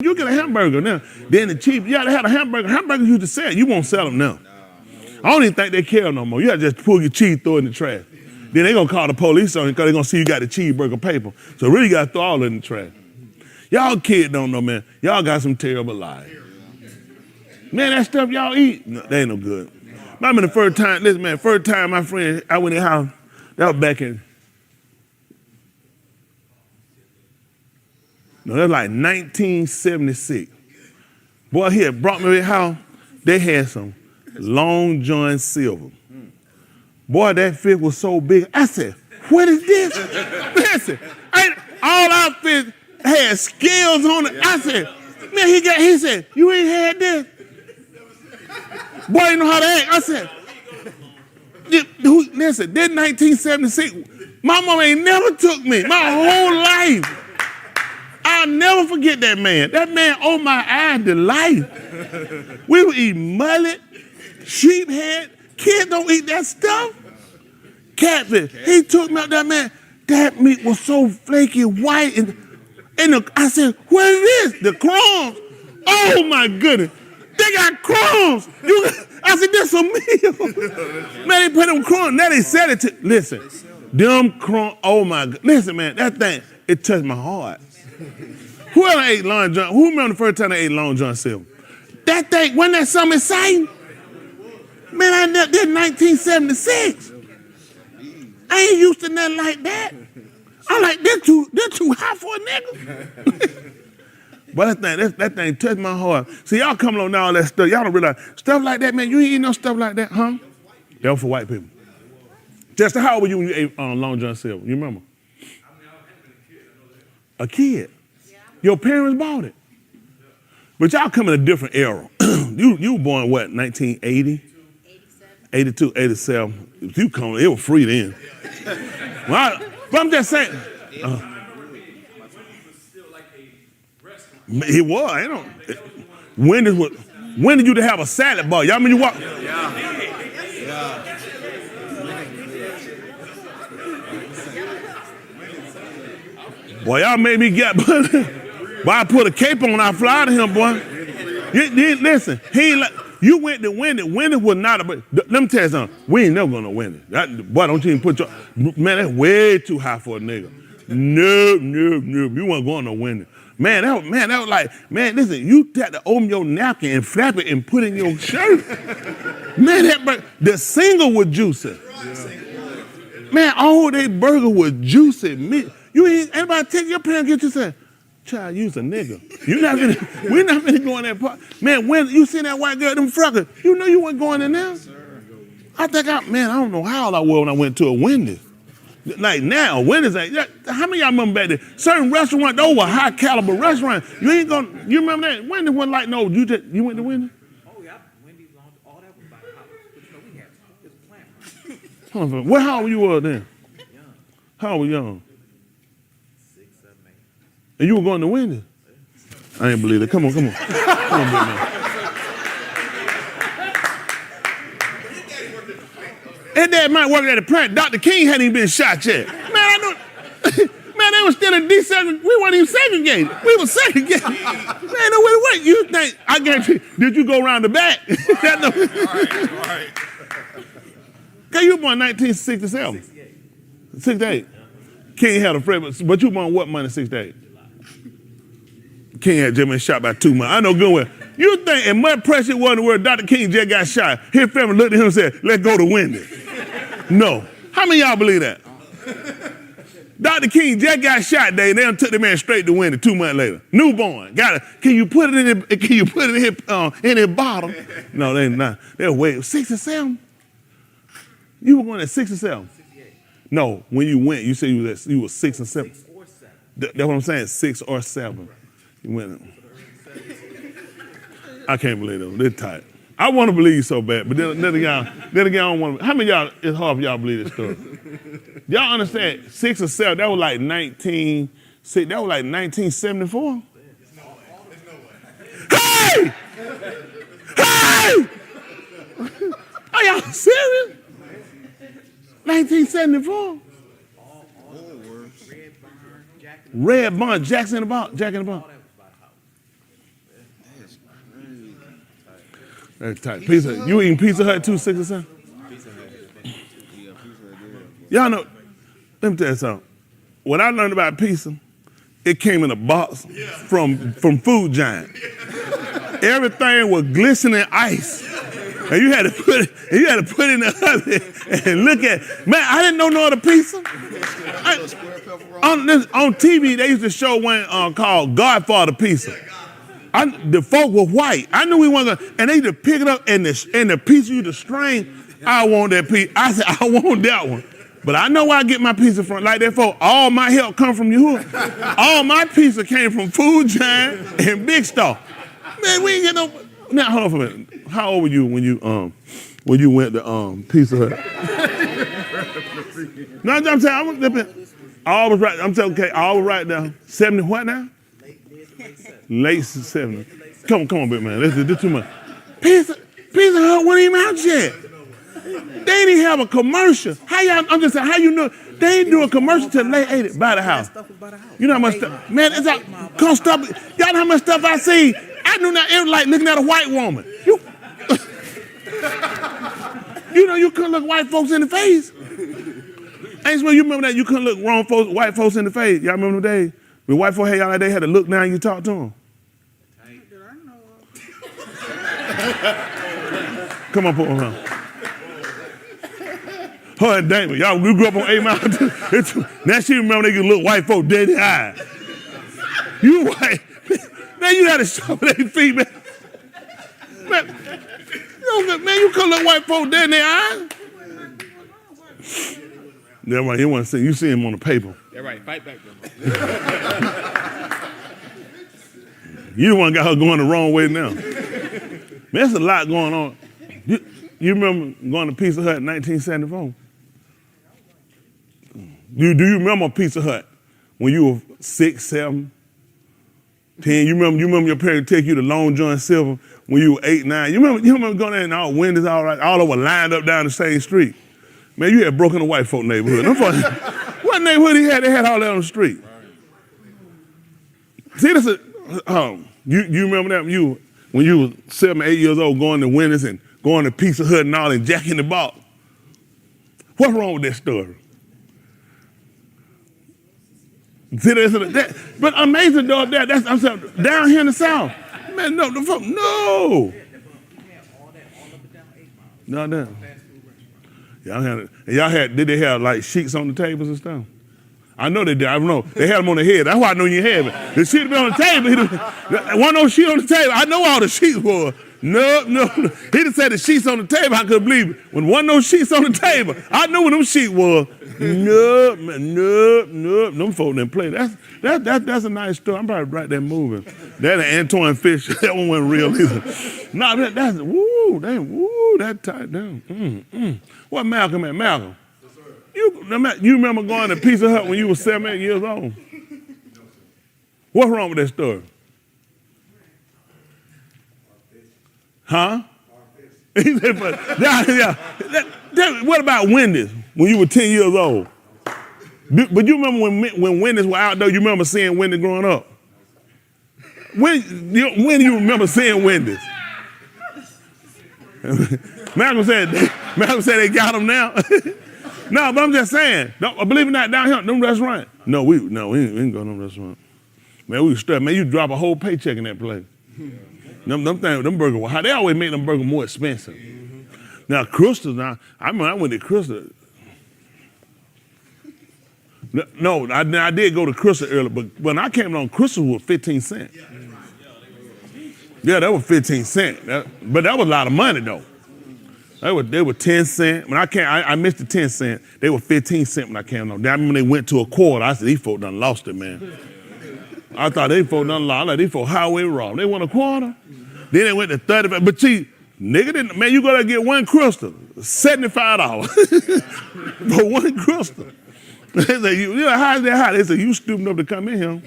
You get a hamburger now. Then the cheap, you gotta have a hamburger. Hamburgers you to sell. You won't sell them now. I don't even think they care no more. You gotta just pull your cheese, throw it in the trash. Then they gonna call the police on you because they gonna see you got the cheeseburger paper. So really you gotta throw all in the trash. Y'all kids don't know, man. Y'all got some terrible lives. Man, that stuff y'all eat, no, they ain't no good. I remember the first time, listen, man, first time my friend, I went in the house, that was back in, no, that was like 1976. Boy, he had brought me to the house, they had some Long John Silver. Boy, that fish was so big. I said, what is this? Listen, all our fish had scales on it. I said, man, he said, you ain't had this? Boy, you know how to act. I said, listen, this 1976, my mama ain't never took me my whole life. I'll never forget that man. That man opened my eyes to life. We would eat mullet, sheep head. Kids don't eat that stuff. Catfish. He took me out that man. That meat was so flaky white. And I said, what is this? The crumbs. Oh, my goodness. They got crumbs. I said, this a meal. Man, they put them crumbs. Now they said it to, listen, them crumbs, oh, my God. Listen, man, that thing, it touched my heart. Who ever ate Long John? Who remember the first time they ate Long John Silver? That thing, wasn't that something exciting? Man, I did 1976. I ain't used to nothing like that. I'm like, they're too hot for a nigga. But that thing touched my heart. See, y'all come along now, all that stuff. Y'all don't realize, stuff like that, man, you ain't eat no stuff like that, huh? That was for white people. Justin, how old were you when you ate Long John Silver? You remember? A kid. Your parents bought it. But y'all come in a different era. You were born, what, 1980? 82, 87. If you come, it was free then. But I'm just saying. He was. I don't. When did you have a salad bar? Y'all mean you walk? Boy, y'all made me get. Boy, I put a cape on. I fly to him, boy. Listen, he ain't like. You went to win it. Winning was not a. Let me tell you something. We ain't never gonna win it. Boy, don't you even put your. Man, that's way too high for a nigga. No. You weren't going to win it. Man, that was like, man, listen, you had to open your napkin and flap it and put it in your shirt. Man, the single was juicy. Man, all they burger was juicy. Anybody take your parents get you say, child, you's a nigga. We're not gonna go in that part. Man, when you see that white girl, them freckles, you know you weren't going in there. I don't know how I was when I went to a Wendy's. Like now, Wendy's, how many of y'all remember back then? Certain restaurants, those were high caliber restaurants. You remember that? Wendy's wasn't like, no, you went to Wendy's? Oh, yeah, Wendy's, all that was by the house. But you know, we had, it was a plant. What how old you were then? Young. How old were you young? 6, 7, 8. And you were going to Wendy's? I ain't believe it. Come on. Come on, big man. His dad might work at the plant. Dr. King hadn't even been shot yet. Man, they were still in desegregated. We weren't even segregated. We were segregated. Man, no way to wait. You think, I guarantee, did you go around the back? All right. Okay, you were born 1967. 68. King had a friend, but you born what month in 68? King had just been shot by 2 months. I know good well. You think, and much pressure wasn't where Dr. King just got shot. His family looked at him and said, let's go to Wendy. No. How many of y'all believe that? Dr. King just got shot there, and they took the man straight to Wendy 2 months later. Newborn. Got it. Can you put it in his bottle? No, they not. They're way 6 or 7. You were going at 6 or 7? 68. No, when you went, you said you were 6 or 7. 6 or 7. That's what I'm saying, 6 or 7. You went. I can't believe them. They're tight. I want to believe you so bad, but then again, I don't want to. How many of y'all, it's hard for y'all to believe this story. Y'all understand, 6 or 7, that was like 1974? Hey! Are y'all serious? 1974? Red Barn, Jack in the Box. That's tight. Pizza. You eating Pizza Hut too, 6 or 7? Y'all know, let me tell you something. When I learned about pizza, it came in a box from Food Giant. Everything was glistening ice. And you had to put it in the oven and look at it. Man, I didn't know no other pizza. On TV, they used to show one called Godfather Pizza. The folk were white. I knew we wasn't gonna, and they used to pick it up and the pizza you to strain. I want that pizza. I said, I want that one. But I know where I get my pizza from. Like that folk, all my help come from you. All my pizza came from Food Giant and Big Star. Man, we ain't get no. Now hold on for a minute. How old were you when you went to Pizza Hut? No, I'm saying all was right. I'm saying okay, all was right now. 70 what now? Late 70. Come on, big man. This too much. Pizza Hut wasn't even out yet. They didn't have a commercial. I'm just saying, how you know? They ain't do a commercial till late 80s by the house. You know how much stuff? Man, it's like, come stuff. Y'all know how much stuff I see? I knew not. It was like looking at a white woman. You know you couldn't look white folks in the face. Ain't you remember that? You couldn't look white folks in the face. Y'all remember the days? When white folks had y'all like they had to look down and you talk to them? Come on, put on her. Her and Damon, y'all, we grew up on 8 Mile. Now she remember they could look white folk dead in the eye. You white. Man, you had to shove their feet, man. Man, you couldn't look white folk dead in their eyes. That's right, you want to see. You see him on the paper. That's right, fight back then. You the one got her going the wrong way now. Man, there's a lot going on. You remember going to Pizza Hut in 1974? Do you remember Pizza Hut when you were 6, 7, 10? You remember your parents take you to Long John Silver when you were 8, 9? You remember going there and all windows all right, all over lined up down the same street? Man, you had broken the white folk neighborhood. What neighborhood he had? They had all that on the street. See, this is, you remember that when you were 7, 8 years old going to Wendy's and going to Pizza Hut and all and Jack in the Box? What's wrong with that story? See, but amazing though, I'm saying, down here in the South. Man, no. No. Did they have like sheets on the tables and stuff? I know they did. I don't know. They had them on the head. That's why I know you had it. The sheet been on the table. One no sheet on the table. I know all the sheets were. No. He just said the sheets on the table. I couldn't believe it. When one no sheets on the table, I knew what them sheets were. No. Them folk didn't play. That's a nice story. I'm probably right there moving. That Antoine Fisher. That one wasn't real either. No, that's that tight down. What Malcolm at? Malcolm? You remember going to Pizza Hut when you were 7, 8 years old? What's wrong with that story? Huh? He said, what about Wendy's when you were 10 years old? But you remember when Wendy's were out there, you remember seeing Wendy's growing up? When do you remember seeing Wendy's? Malcolm said they got them now. No, but I'm just saying, believe it or not, down here, them restaurants. No, we ain't going to them restaurants. Man, we stressed. Man, you drop a whole paycheck in that place. Them burgers, how they always make them burgers more expensive. Now, Crystal, I remember I went to Crystal. No, I did go to Crystal earlier, but when I came along, Crystal was 15 cents. Yeah, that was 15 cents. But that was a lot of money, though. They were 10 cents. When I missed the 10 cents. They were 15 cents when I came along. I remember they went to a quarter. I said, these folk done lost it, man. I thought these folk done lost it. Like, these folk highway robbed. They won a quarter. Then they went to 30. But see, nigga, man, you gotta get one crystal, $75 for one crystal. They say, you know, how's that high? They say, you stupid enough to come in here.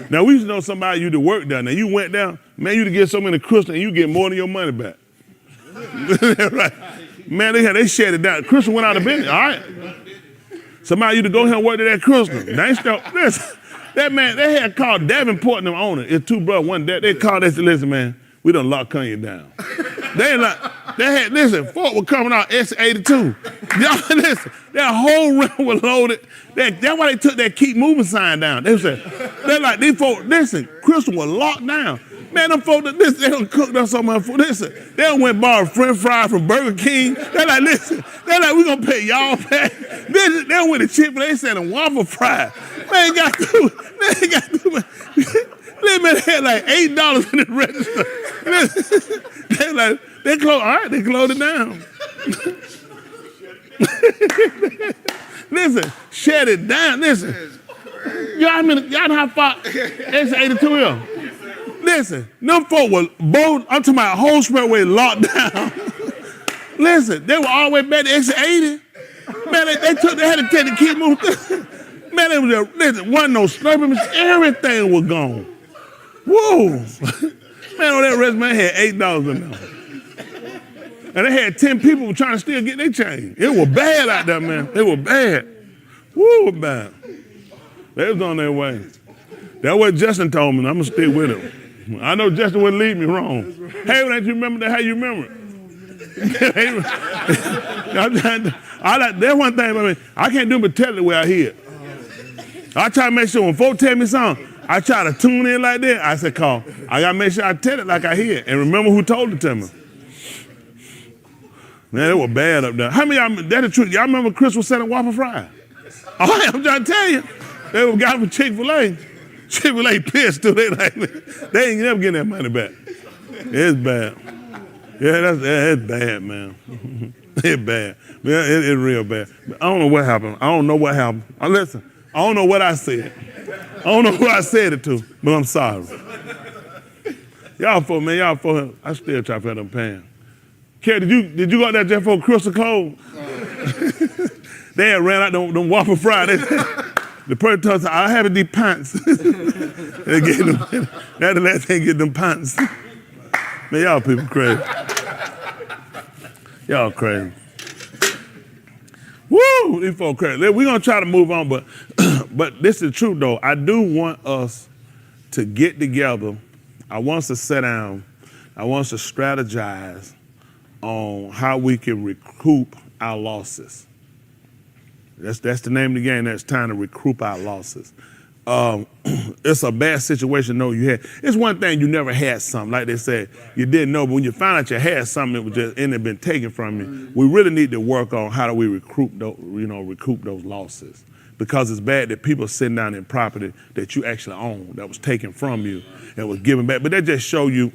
Now, we used to know somebody you to work down there. You went down, man, you to get so many crystals and you get more than your money back. Right. Man, they shut it down. Crystal went out of business, all right? Somebody you to go here and work to that crystal. That man, they had called Davenport and them owner. It's two brothers, one dad. They called, they said, listen, man, we done locked Kanye down. Listen, Ford was coming out X82. Y'all listen, that whole rim was loaded. That's why they took that keep moving sign down. They're like, these folks, listen, Crystal was locked down. Man, them folks, they done cooked us so much food. Listen, they done went and bought French fries from Burger King. They're like, listen, we gonna pay y'all back. They done went to Chick-fil-A, they said a waffle fry. Man, got through. They had like $8 in the register. They closed, all right, they closed it down. Listen, shut it down. Listen, y'all know how far X82 is? Listen, them folk were both, I'm talking about whole expressway locked down. Listen, they were all the way back to X80. Man, they had to take the keep moving. Man, it was listen, wasn't no slurping, everything was gone. Whoa. Man, on that resume had $8 in there. And they had 10 people who trying to still get their change. It was bad out there, man. It was bad. Woo, it was bad. They was on their way. That's what Justin told me, and I'm going to stick with him. I know Justin wouldn't lead me wrong. Hey, don't you remember that? How you remember it? That's one thing about me. I can't do but tell it the way I hear it. I try to make sure when folks tell me something, I try to tune in like that. I said, Carl, I got to make sure I tell it like I hear it and remember who told it to me. Man, it was bad up there. How many of y'all, that's the truth. Y'all remember Chris was selling waffle fries? Oh, I'm trying to tell you. They were got from Chick-fil-A. Chick-fil-A pissed too. They ain't never getting that money back. It's bad. Yeah, it's bad, man. It's bad. Yeah, it's real bad. I don't know what happened. Listen, I don't know what I said. I don't know who I said it to, but I'm sorry. Y'all for I still try to pay them pants. Kerry, did you go out there just for Crystal Cold? They had ran out them waffle fries. The person told us, I have these pants. They get them. That's the last thing, get them pants. Man, y'all people crazy. Y'all crazy. Woo, these folks crazy. We're going to try to move on, but this is the truth, though. I do want us to get together. I want us to sit down. I want us to strategize on how we can recoup our losses. That's the name of the game. That's time to recoup our losses. It's a bad situation, though, you had. It's one thing you never had something. Like they said, you didn't know, but when you found out you had something, it was just ended been taken from you. We really need to work on how do we recoup those losses. Because it's bad that people are sitting down in property that you actually own, that was taken from you and was given back. But that just show you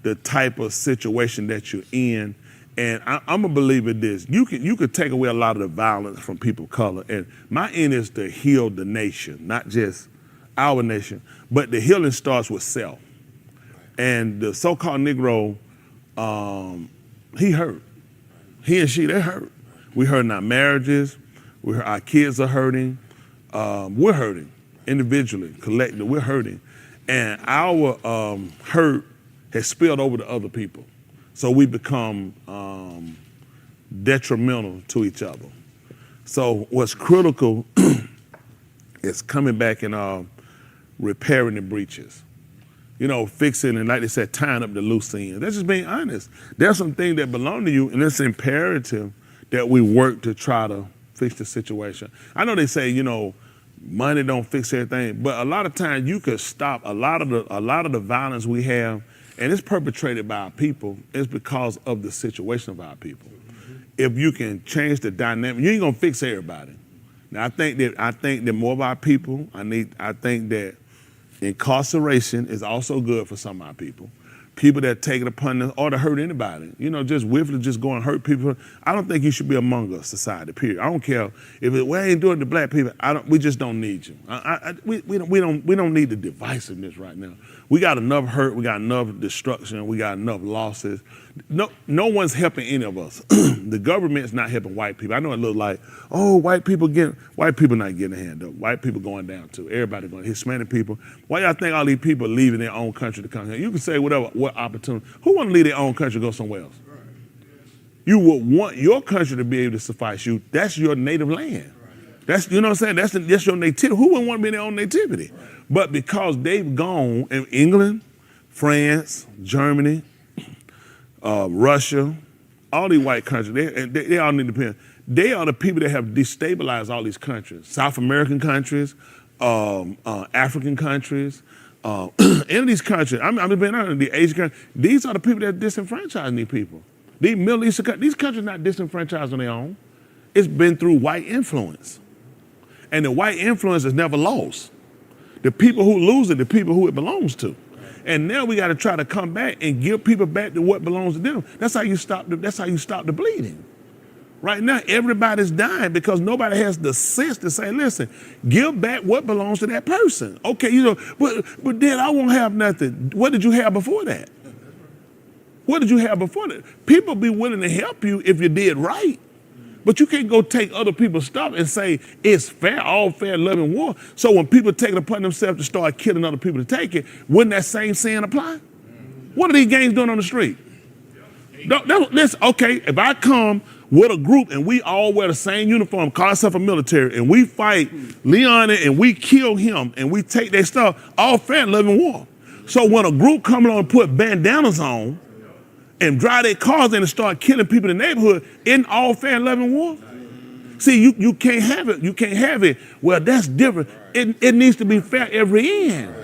the type of situation that you're in. And I'm a believer in this. You could take away a lot of the violence from people of color. And my end is to heal the nation, not just our nation, but the healing starts with self. And the so-called Negro, he hurt. He and she, they hurt. We hurt in our marriages. Our kids are hurting. We're hurting individually, collectively. We're hurting. And our hurt has spilled over to other people. So we become detrimental to each other. So what's critical is coming back and repairing the breaches. Fixing and, like they said, tying up the loose ends. That's just being honest. There's some things that belong to you, and it's imperative that we work to try to fix the situation. I know they say, money don't fix everything, but a lot of times you could stop a lot of the violence we have. And it's perpetrated by our people. It's because of the situation of our people. If you can change the dynamic, you ain't gonna fix everybody. Now I think that more of our people. I think that incarceration is also good for some of our people. People that take it upon them or to hurt anybody. Just willfully just go and hurt people. I don't think you should be among us, society. Period. I don't care if we ain't doing it to black people. We just don't need you. We don't need the divisiveness right now. We got enough hurt. We got enough destruction. We got enough losses. No one's helping any of us. The government's not helping white people. I know it looks like, white people not getting a hand up. White people going down too. Everybody going. Hispanic people. Why y'all think all these people are leaving their own country to come here? You can say what opportunity. Who want to leave their own country and go somewhere else? You would want your country to be able to suffice you. That's your native land. That's what I'm saying. That's your nativity. Who wouldn't want to be in their own nativity? But because they've gone in England, France, Germany, Russia, all these white countries, they all need to pay. They are the people that have destabilized all these countries. South American countries, African countries, any of these countries. I'm being honest, the Asian countries, these are the people that disenfranchise these people. These Middle Eastern countries, these countries are not disenfranchised on their own. It's been through white influence. And the white influence is never lost. The people who lose it, the people who it belongs to. And now we got to try to come back and give people back to what belongs to them. That's how you stop the bleeding. Right now, everybody's dying because nobody has the sense to say, listen, give back what belongs to that person. Okay, but then I won't have nothing. What did you have before that? What did you have before that? People be willing to help you if you did right. But you can't go take other people's stuff and say it's fair, all fair, love, and war. So when people take it upon themselves to start killing other people to take it, wouldn't that same saying apply? What are these gangs doing on the street? Listen, okay, if I come with a group and we all wear the same uniform, call ourselves a military, and we fight Leon and we kill him and we take their stuff, all fair, love, and war. So when a group come along and put bandanas on, and drive their cars in and start killing people in the neighborhood, isn't all fair, love, and war? See, you can't have it. You can't have it. Well, that's different. It needs to be fair every end.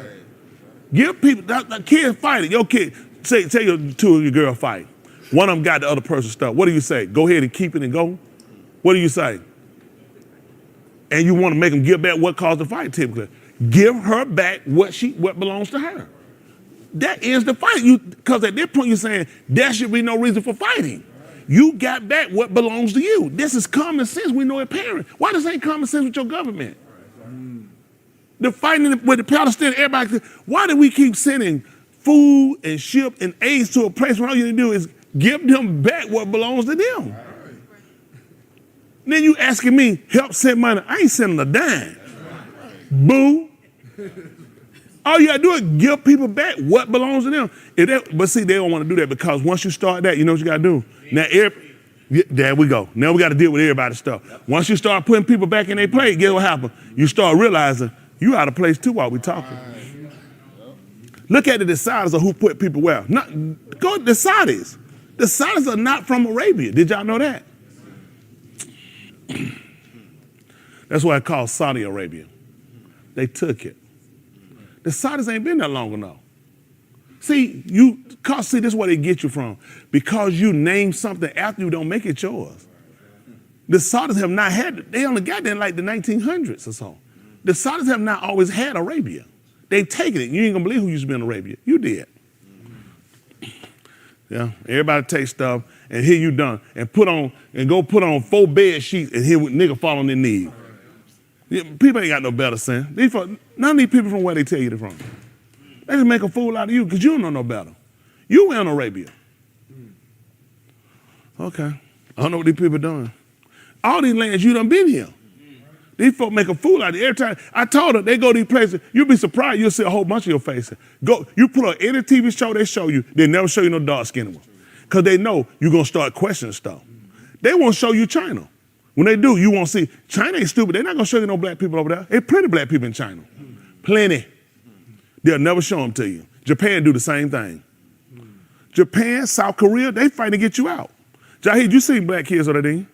Give people, the kids fighting. Your kid, say two of your girls fight. One of them got the other person's stuff. What do you say? Go ahead and keep it and go? What do you say? And you want to make them give back what caused the fight, typically. Give her back what belongs to her. That ends the fight. Because at that point you're saying there should be no reason for fighting. You got back what belongs to you. This is common sense. We know it, parent. Why this ain't common sense with your government? The fighting with the Palestinians, everybody. Why do we keep sending food and ship and aids to a place where all you do is give them back what belongs to them? Then you asking me help send money. I ain't sending a dime. Boo. All you gotta do is give people back what belongs to them. But see, they don't want to do that because once you start that, you know what you gotta do? Now, there we go. Now we gotta deal with everybody's stuff. Once you start putting people back in their place, guess what happens? You start realizing you out of place too while we talking. Look at the deciders of who put people where. Go to the Saudis. The Saudis are not from Arabia. Did y'all know that? That's why it's called Saudi Arabia. They took it. The Saudis ain't been that long enough. See, this is where they get you from. Because you name something after you don't make it yours. The Saudis have not had, they only got there in like the 1900s or so. The Saudis have not always had Arabia. They've taken it. You ain't gonna believe who used to be in Arabia. You did. Yeah, everybody take stuff and here you done and put on 4 bed sheets and here nigga fall on their knees. Yeah, people ain't got no better sense. None of these people from where they tell you they're from. They just make a fool out of you because you don't know no better. You in Arabia. Okay. I don't know what these people doing. All these lands, you done been here. These folk make a fool out of you. Every time I told her, they go to these places, you'll be surprised, you'll see a whole bunch of your faces. You put on any TV show they show you, they never show you no dark-skinned one. Because they know you're going to start questioning stuff. They won't show you China. When they do, you won't see. China ain't stupid. They're not going to show you no black people over there. There's plenty of black people in China. Plenty. They'll never show them to you. Japan do the same thing. Japan, South Korea, they fight to get you out. Jahid, you see black kids over there, didn't you?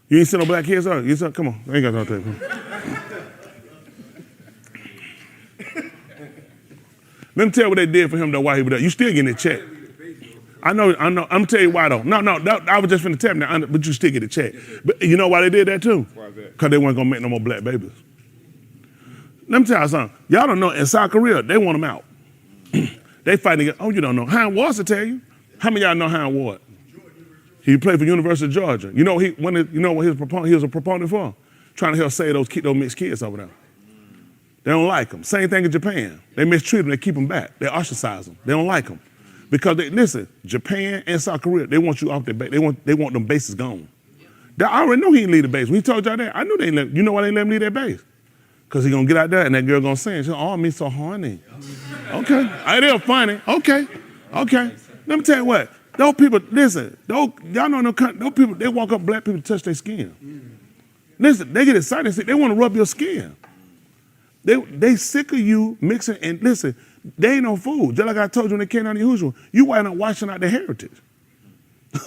You ain't seen no black kids over there? Come on. I ain't got no time. Let me tell you what they did for him, though, while he was there. You still getting a check. I know. I'm going to tell you why, though. No, I was just finna tell you now, but you still get a check. But you know why they did that, too? Why that? Because they weren't going to make no more black babies. Let me tell you something. Y'all don't know, in South Korea, they want them out. They fighting against, you don't know. Hines Ward to tell you. How many of y'all know Hines Ward? He played for University of Georgia. You know what he was a proponent for? Trying to help save those mixed kids over there. They don't like them. Same thing in Japan. They mistreat them. They keep them back. They ostracize them. They don't like them. Because listen, Japan and South Korea, they want you off their base. They want them bases gone. I already know he didn't leave the base. When he told y'all that, I knew they didn't. You know why they let him leave that base? Because he's going to get out there and that girl going to sing. She's oh, me so horny. Okay. They're funny. Okay. Let me tell you what. Those people, listen, y'all know those people, they walk up black people to touch their skin. Listen, they get excited. They want to rub your skin. They sick of you mixing, and listen, They ain't no fool. Just like I told you when they came down to Yahushua, you wind up washing out their heritage.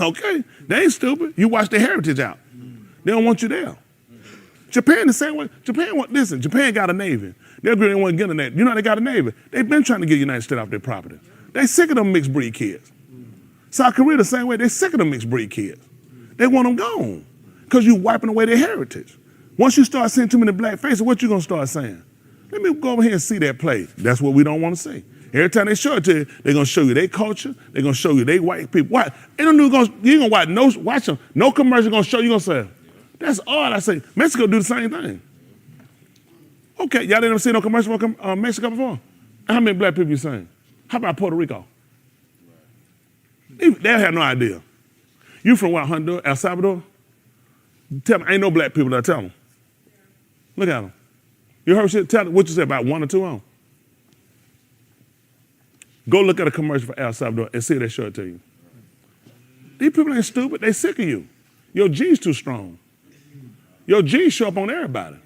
Okay? They ain't stupid. You wash their heritage out. They don't want you there. Japan the same way. Japan got a navy. They agree they want to get a navy. You know they got a navy. They've been trying to get the United States off their property. They sick of them mixed breed kids. South Korea the same way. They sick of them mixed breed kids. They want them gone because you wiping away their heritage. Once you start seeing too many black faces, what you going to start saying? Let me go over here and see that play. That's what we don't want to see. Every time they show it to you, they're going to show you their culture. They're going to show you they white people. Why? You ain't going to watch them. No commercial going to show you. Going to say, that's odd. I say, Mexico do the same thing. Okay, y'all didn't ever see no commercial from Mexico before? How many black people you seen? How about Puerto Rico? They have no idea. You from what, Honduras, El Salvador? Tell me, ain't no black people there, tell them. Look at them. You heard shit? Tell them what you said about 1 or 2 of them. Go look at a commercial for El Salvador and see if they show it to you. These people ain't stupid, they sick of you. Your G's too strong. Your G's show up on everybody.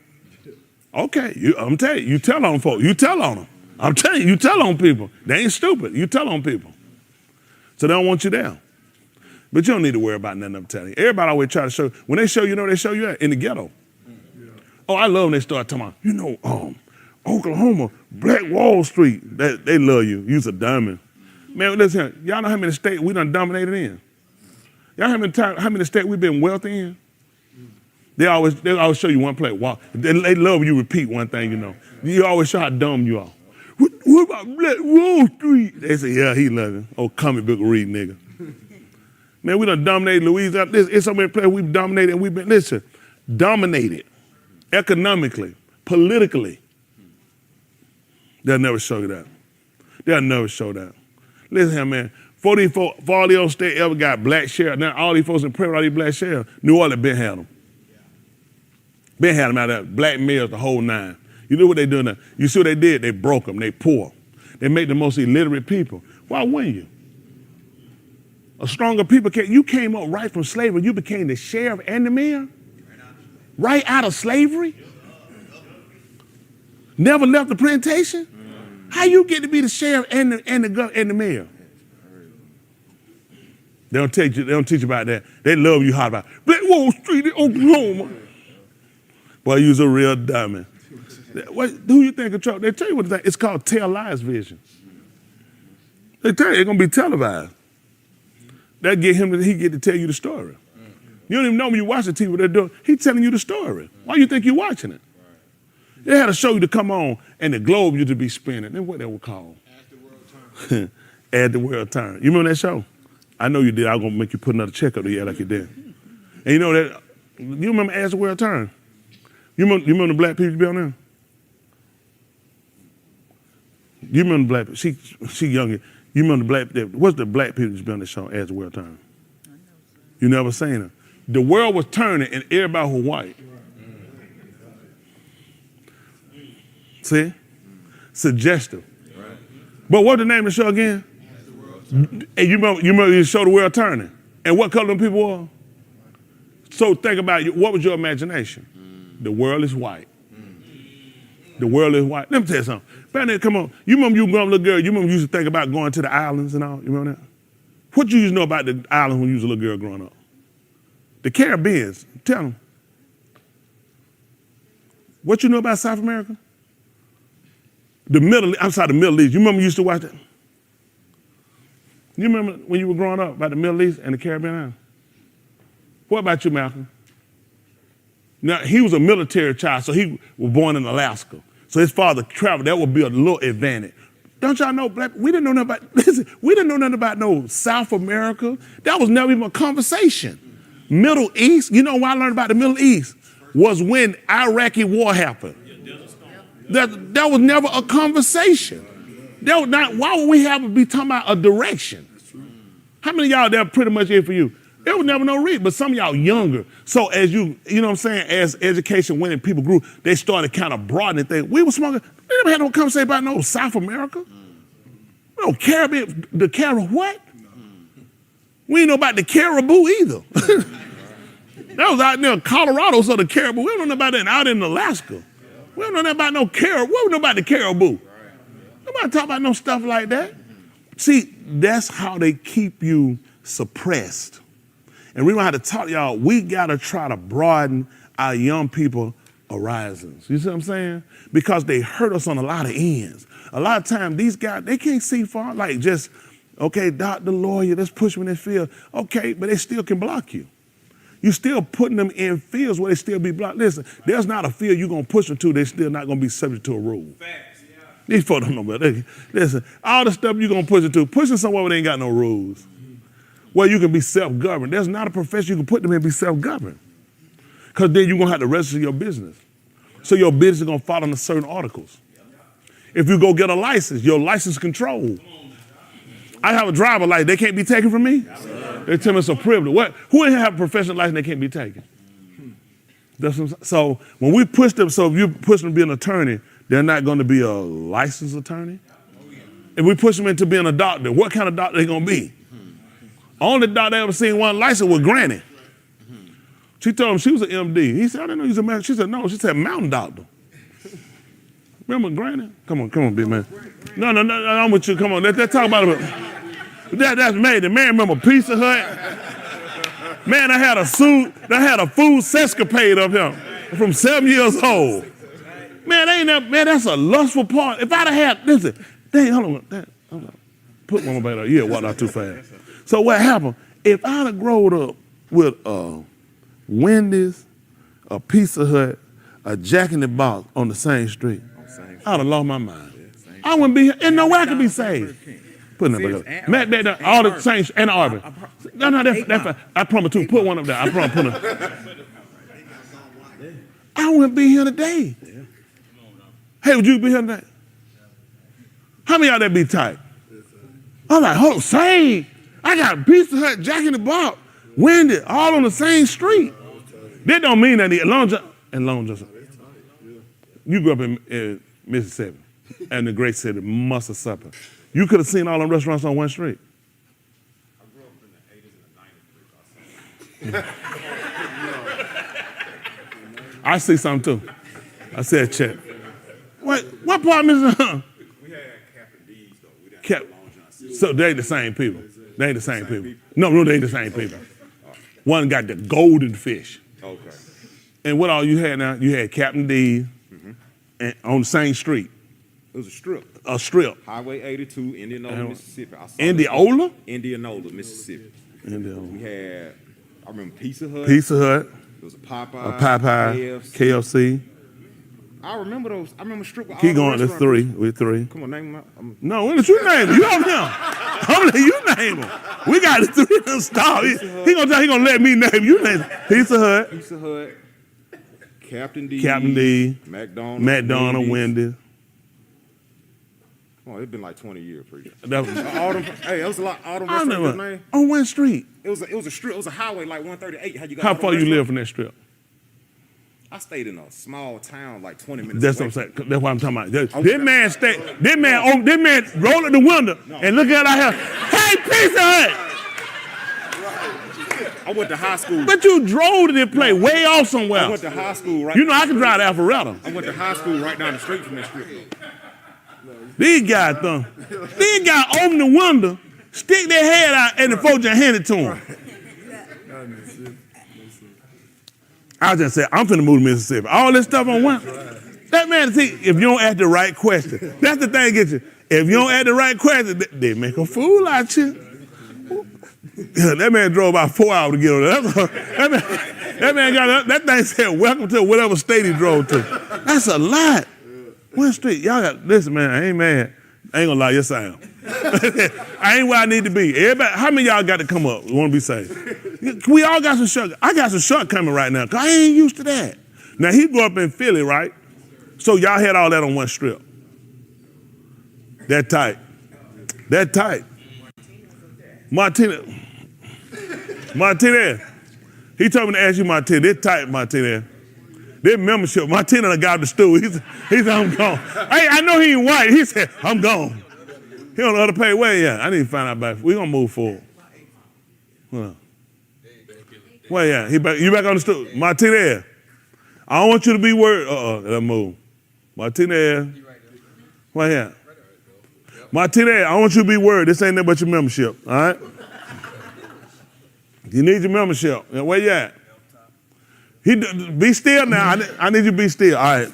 Okay, I'm telling you, you tell on folks, you tell on them. I'm telling you, you tell on people. They ain't stupid, you tell on people. So they don't want you there. But you don't need to worry about nothing I'm telling you. Everybody always try to show, when they show you, they show you in the ghetto. Yeah. Oh, I love when they start talking about, Oklahoma, Black Wall Street. They love you. You's a diamond. Man, listen, y'all know how many states we done dominated in? Y'all know how many states we've been wealthy in? They always show you one place. Wow. They love when you repeat one thing, you know. You always show how dumb you are. What about Black Wall Street? They say, yeah, he love it. Oh, comic book read, nigga. Man, we done dominated Louisiana. It's so many places we've dominated, and we've been, dominated economically, politically. They'll never show you that. They'll never show that. Listen here, man. 44 all these states ever got black sheriff. Now all these folks in prison, all these black sheriff, New Orleans been had them. Been had them out there, black males, the whole 9. You know what they doing now? You see what they did? They broke them, they poor. They make the most illiterate people. Why wouldn't you? A stronger people, you came up right from slavery. You became the sheriff and the mayor? Right out of slavery? Never left the plantation? How you get to be the sheriff and the mayor? They don't teach you about that. They love you hard about Black Wall Street in Oklahoma. Boy, you's a real diamond. Who you think control? They tell you what it's called tell lies vision. They tell you it's gonna be televised. That he get to tell you the story. You don't even know when you watch the TV what they're doing. He's telling you the story. Why you think you're watching it? They had a show you to come on and the globe you to be spinning. That's what they were called. As the World Turns. As the World Turns. You remember that show? I know you did. I was gonna make you put another check up there like you did. And you know that. You remember As the World Turns? You remember the black people be on there? You remember the black people? She younger. You remember the black? What's the black people that be on the show As the World Turns? You never seen her. The world was turning and everybody was white. See? Suggestive. But what's the name of the show again? And you remember the show The World Turning. And what color them people were? So think about it. What was your imagination? The world is white. The world is white. Let me tell you something. Back then, come on. You remember you growing up little girl, you remember you used to think about going to the islands and all? You remember that? What you used to know about the islands when you was a little girl growing up? The Caribbean. Tell them. What you know about South America? The Middle East. You remember you used to watch that? You remember when you were growing up about the Middle East and the Caribbean Islands? What about you, Malcolm? Now, he was a military child, so he was born in Alaska. So his father traveled. That would be a little advantage. Don't y'all know, we didn't know nothing about no South America. That was never even a conversation. Middle East, you know why I learned about the Middle East? Was when Iraqi war happened. That was never a conversation. Why would we be talking about a direction? How many of y'all that pretty much here for you? There was never no reason, but some of y'all younger. So as you know what I'm saying, as education went and people grew, they started kind of broadening things. We were smoking, we never had no conversation about no South America. No Caribbean, the Caribbean, what? We ain't know about the caribou either. That was out there in Colorado, so the caribou, we don't know about that out in Alaska. We don't know nothing about no caribou. We don't know about the caribou. Nobody talk about no stuff like that. See, that's how they keep you suppressed. And we don't have to talk to y'all. We got to try to broaden our young people horizons. You see what I'm saying? Because they hurt us on a lot of ends. A lot of times these guys, they can't see far. Like just, okay, doctor, lawyer, let's push them in this field. Okay, but they still can block you. You still putting them in fields where they still be blocked. Listen, there's not a field you're going to push them to, they're still not going to be subject to a rule. Facts, yeah. These folks don't know about that. Listen, all the stuff you're going to push it to, push them somewhere where they ain't got no rules. Where you can be self-governed. There's not a profession you can put them in and be self-governed. Because then you're going to have to register your business. So your business is going to follow under certain articles. If you go get a license, your license control. I have a driver license. They can't be taken from me? They tell me it's a privilege. What? Who in here have a professional license they can't be taken? So when we push them, so if you push them to be an attorney, they're not going to be a licensed attorney. If we push them into being a doctor, what kind of doctor they going to be? Only doctor I ever seen one license was Granny. She told him she was an MD. He said, I didn't know he was a man. She said, no. She said, mountain doctor. Remember Granny? Come on, big man. No, I'm with you. Come on, let's talk about it. That's made. The man remember Pizza Hut? Man, I had a food sescapade of him from 7 years old. Man, that's a lustful part. If I'd have had, listen, hold on. Put one back there. Yeah, walked out too fast. So what happened? If I'd have grown up with Wendy's, a Pizza Hut, a Jack in the Box on the same street, I'd have lost my mind. I wouldn't be here. And no way I could be saved. Put it back up. Matt, all the same, and Auburn. No, that's I promise to put one up there. I promise put it. I wouldn't be here today. Hey, would you be here today? How many of y'all that be tight? I'm like, hold on, same. I got Pizza Hut, Jack in the Box, Wendy, all on the same street. That don't mean that Long John. You grew up in Mississippi, and the great city, Mississippi. You could have seen all them restaurants on one street. I grew up in the 80s and the 90s. I see something too. I said check. Wait, what part of Mississippi? We had Captain D's though. We didn't have Long John. So they ain't the same people. They ain't the same people. No, they ain't the same people. One got the golden fish. Okay. And what all you had now? You had Captain D's and on the same street. It was a strip. A strip. Highway 82, Indianola, Mississippi. Indianola? Indianola, Mississippi. We had, I remember Pizza Hut. It was a Popeye. KFC. I remember those. I remember strip. Keep going. There's three. We're three. Come on, name them. No, when did you name them? You don't know. I'm letting you name them. We got the three to start. He gonna let me name you. Name Pizza Hut. Captain D. McDonald's. Wendy's. Oh, it's been like 20 years, pretty. That was a lot. All them restaurants, man. On one street. It was a strip. It was a highway, like 138. How far you live from that strip? I stayed in a small town, like 20 minutes. That's what I'm saying. That's what I'm talking about. This man rolled at the window and look at our house. Hey, Pizza Hut! I went to high school. But you drove to this place way off somewhere. I went to high school right. You know I can drive to Alpharetta. I went to high school right down the street from that strip. These guys open the window, stick their head out, and the folks just hand it to them. I just said, I'm finna move to Mississippi. All this stuff on one. That man, see, if you don't ask the right question, that's the thing that gets you. If you don't ask the right question, they make a fool out you. That man drove about 4 hours to get on there. That man got that thing said, welcome to whatever state he drove to. That's a lot. One street, y'all got, listen, man, I ain't mad. I ain't gonna lie, yes I am. I ain't where I need to be. Everybody, how many of y'all got to come up? Want to be safe? We all got some short. I got some shortcoming right now, because I ain't used to that. Now, he grew up in Philly, right? So y'all had all that on one strip. That tight. Martinez. He told me to ask you, Martinez. That tight, Martinez. Their membership, Martinez got the stool. He said, I'm gone. Hey, I know he ain't white. He said, I'm gone. He on the other page. Where he at? I need to find out about it. We're going to move forward. Where he at? You back on the stool? Martinez. I don't want you to be worried. Let's move. Martinez. Where he at? Martinez, I want you to be worried. This ain't nothing but your membership, all right? You need your membership. Now, where you at? Be still now. I need you to be still. All right.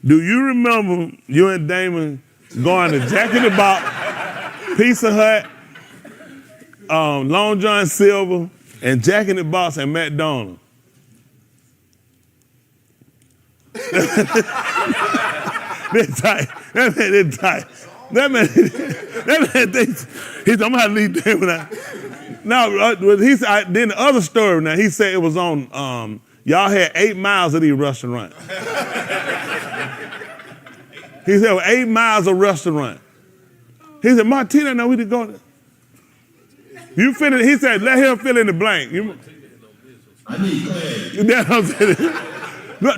Do you remember you and Damon going to Jack in the Box, Pizza Hut, Long John Silver, and Jack in the Box and McDonald's? They're tight. They're tight. That man, he said, I'm going to leave Damon out. Now, he said, then the other story now, he said it was on, y'all had 8 miles of these restaurants. He said, 8 miles of restaurant. He said, Martina, now we did go there. You fill it, he said, let him fill in the blank. I need clarity.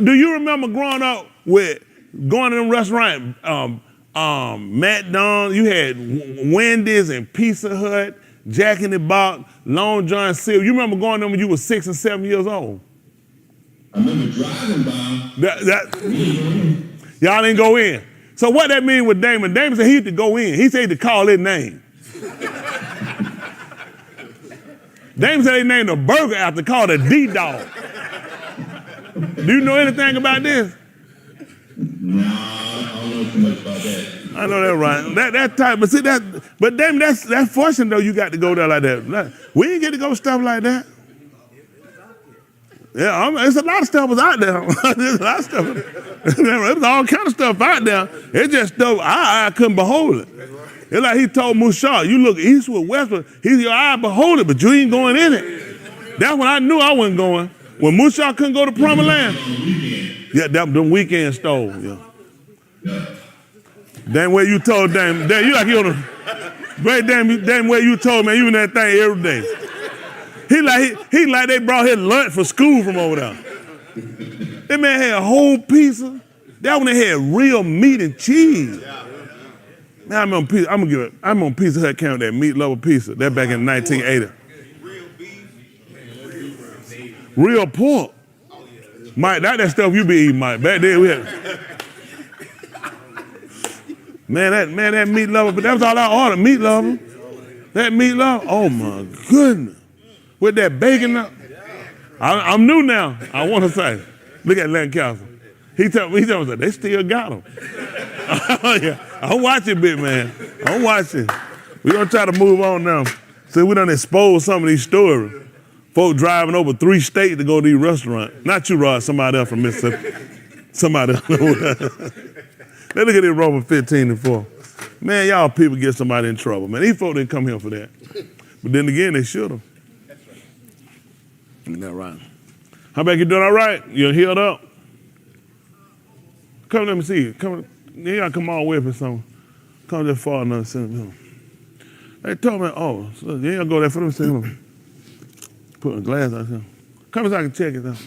Do you remember growing up with going to them restaurants, McDonald's, you had Wendy's and Pizza Hut, Jack in the Box, Long John Silver. You remember going there when you were 6 and 7 years old? I remember driving by. Y'all didn't go in. So what that mean with Damon? Damon said he had to go in. He said he had to call his name. Damon said they named a burger after called a D-Dog. Do you know anything about this? No, I don't know too much about that. I know that right. That type, but see that, but Damon, that's fortunate though. You got to go there like that. We didn't get to go stuff like that. Yeah, it's a lot of stuff was out there. There's a lot of stuff. There was all kind of stuff out there. It's just stuff I couldn't behold it. It's like he told Mushar, you look eastward, westward, your eye behold it, but you ain't going in it. That's when I knew I wasn't going. When Mushar couldn't go to Promised Land. Yeah, them weekend stole. Yeah. Damn way you told damn you like you on the great damn way you told man you in that thing every day. He like they brought his lunch for school from over there. That man had a whole pizza. That one they had real meat and cheese. Man, I'm on Pizza Hut count that meat lover pizza. That back in 1980. Real pork. Mike, that stuff you be eating, Mike. Back then we had. That meat lover, but that was all I ordered, meat lover. That meat lover, oh my goodness. With that bacon up. I'm new now, I want to say. Look at Lancaster. He told me they still got him. Yeah, I'm watching, big man. I'm watching. We're going to try to move on now. See, we done exposed some of these stories. Folk driving over 3 states to go to these restaurants. Not you, Rod, somebody else from Mississippi. Somebody else. Let's look at this Romans 15:4. Man, y'all people get somebody in trouble, man. These folk didn't come here for that. But then again, they should have. Isn't that right? How about you doing all right? You healed up? Come, let me see you. Come, you gotta come all the way for something. Come just far enough. They told me, oh, so you ain't gonna go there for them. Say, put a glass out here. Come so I can check it out.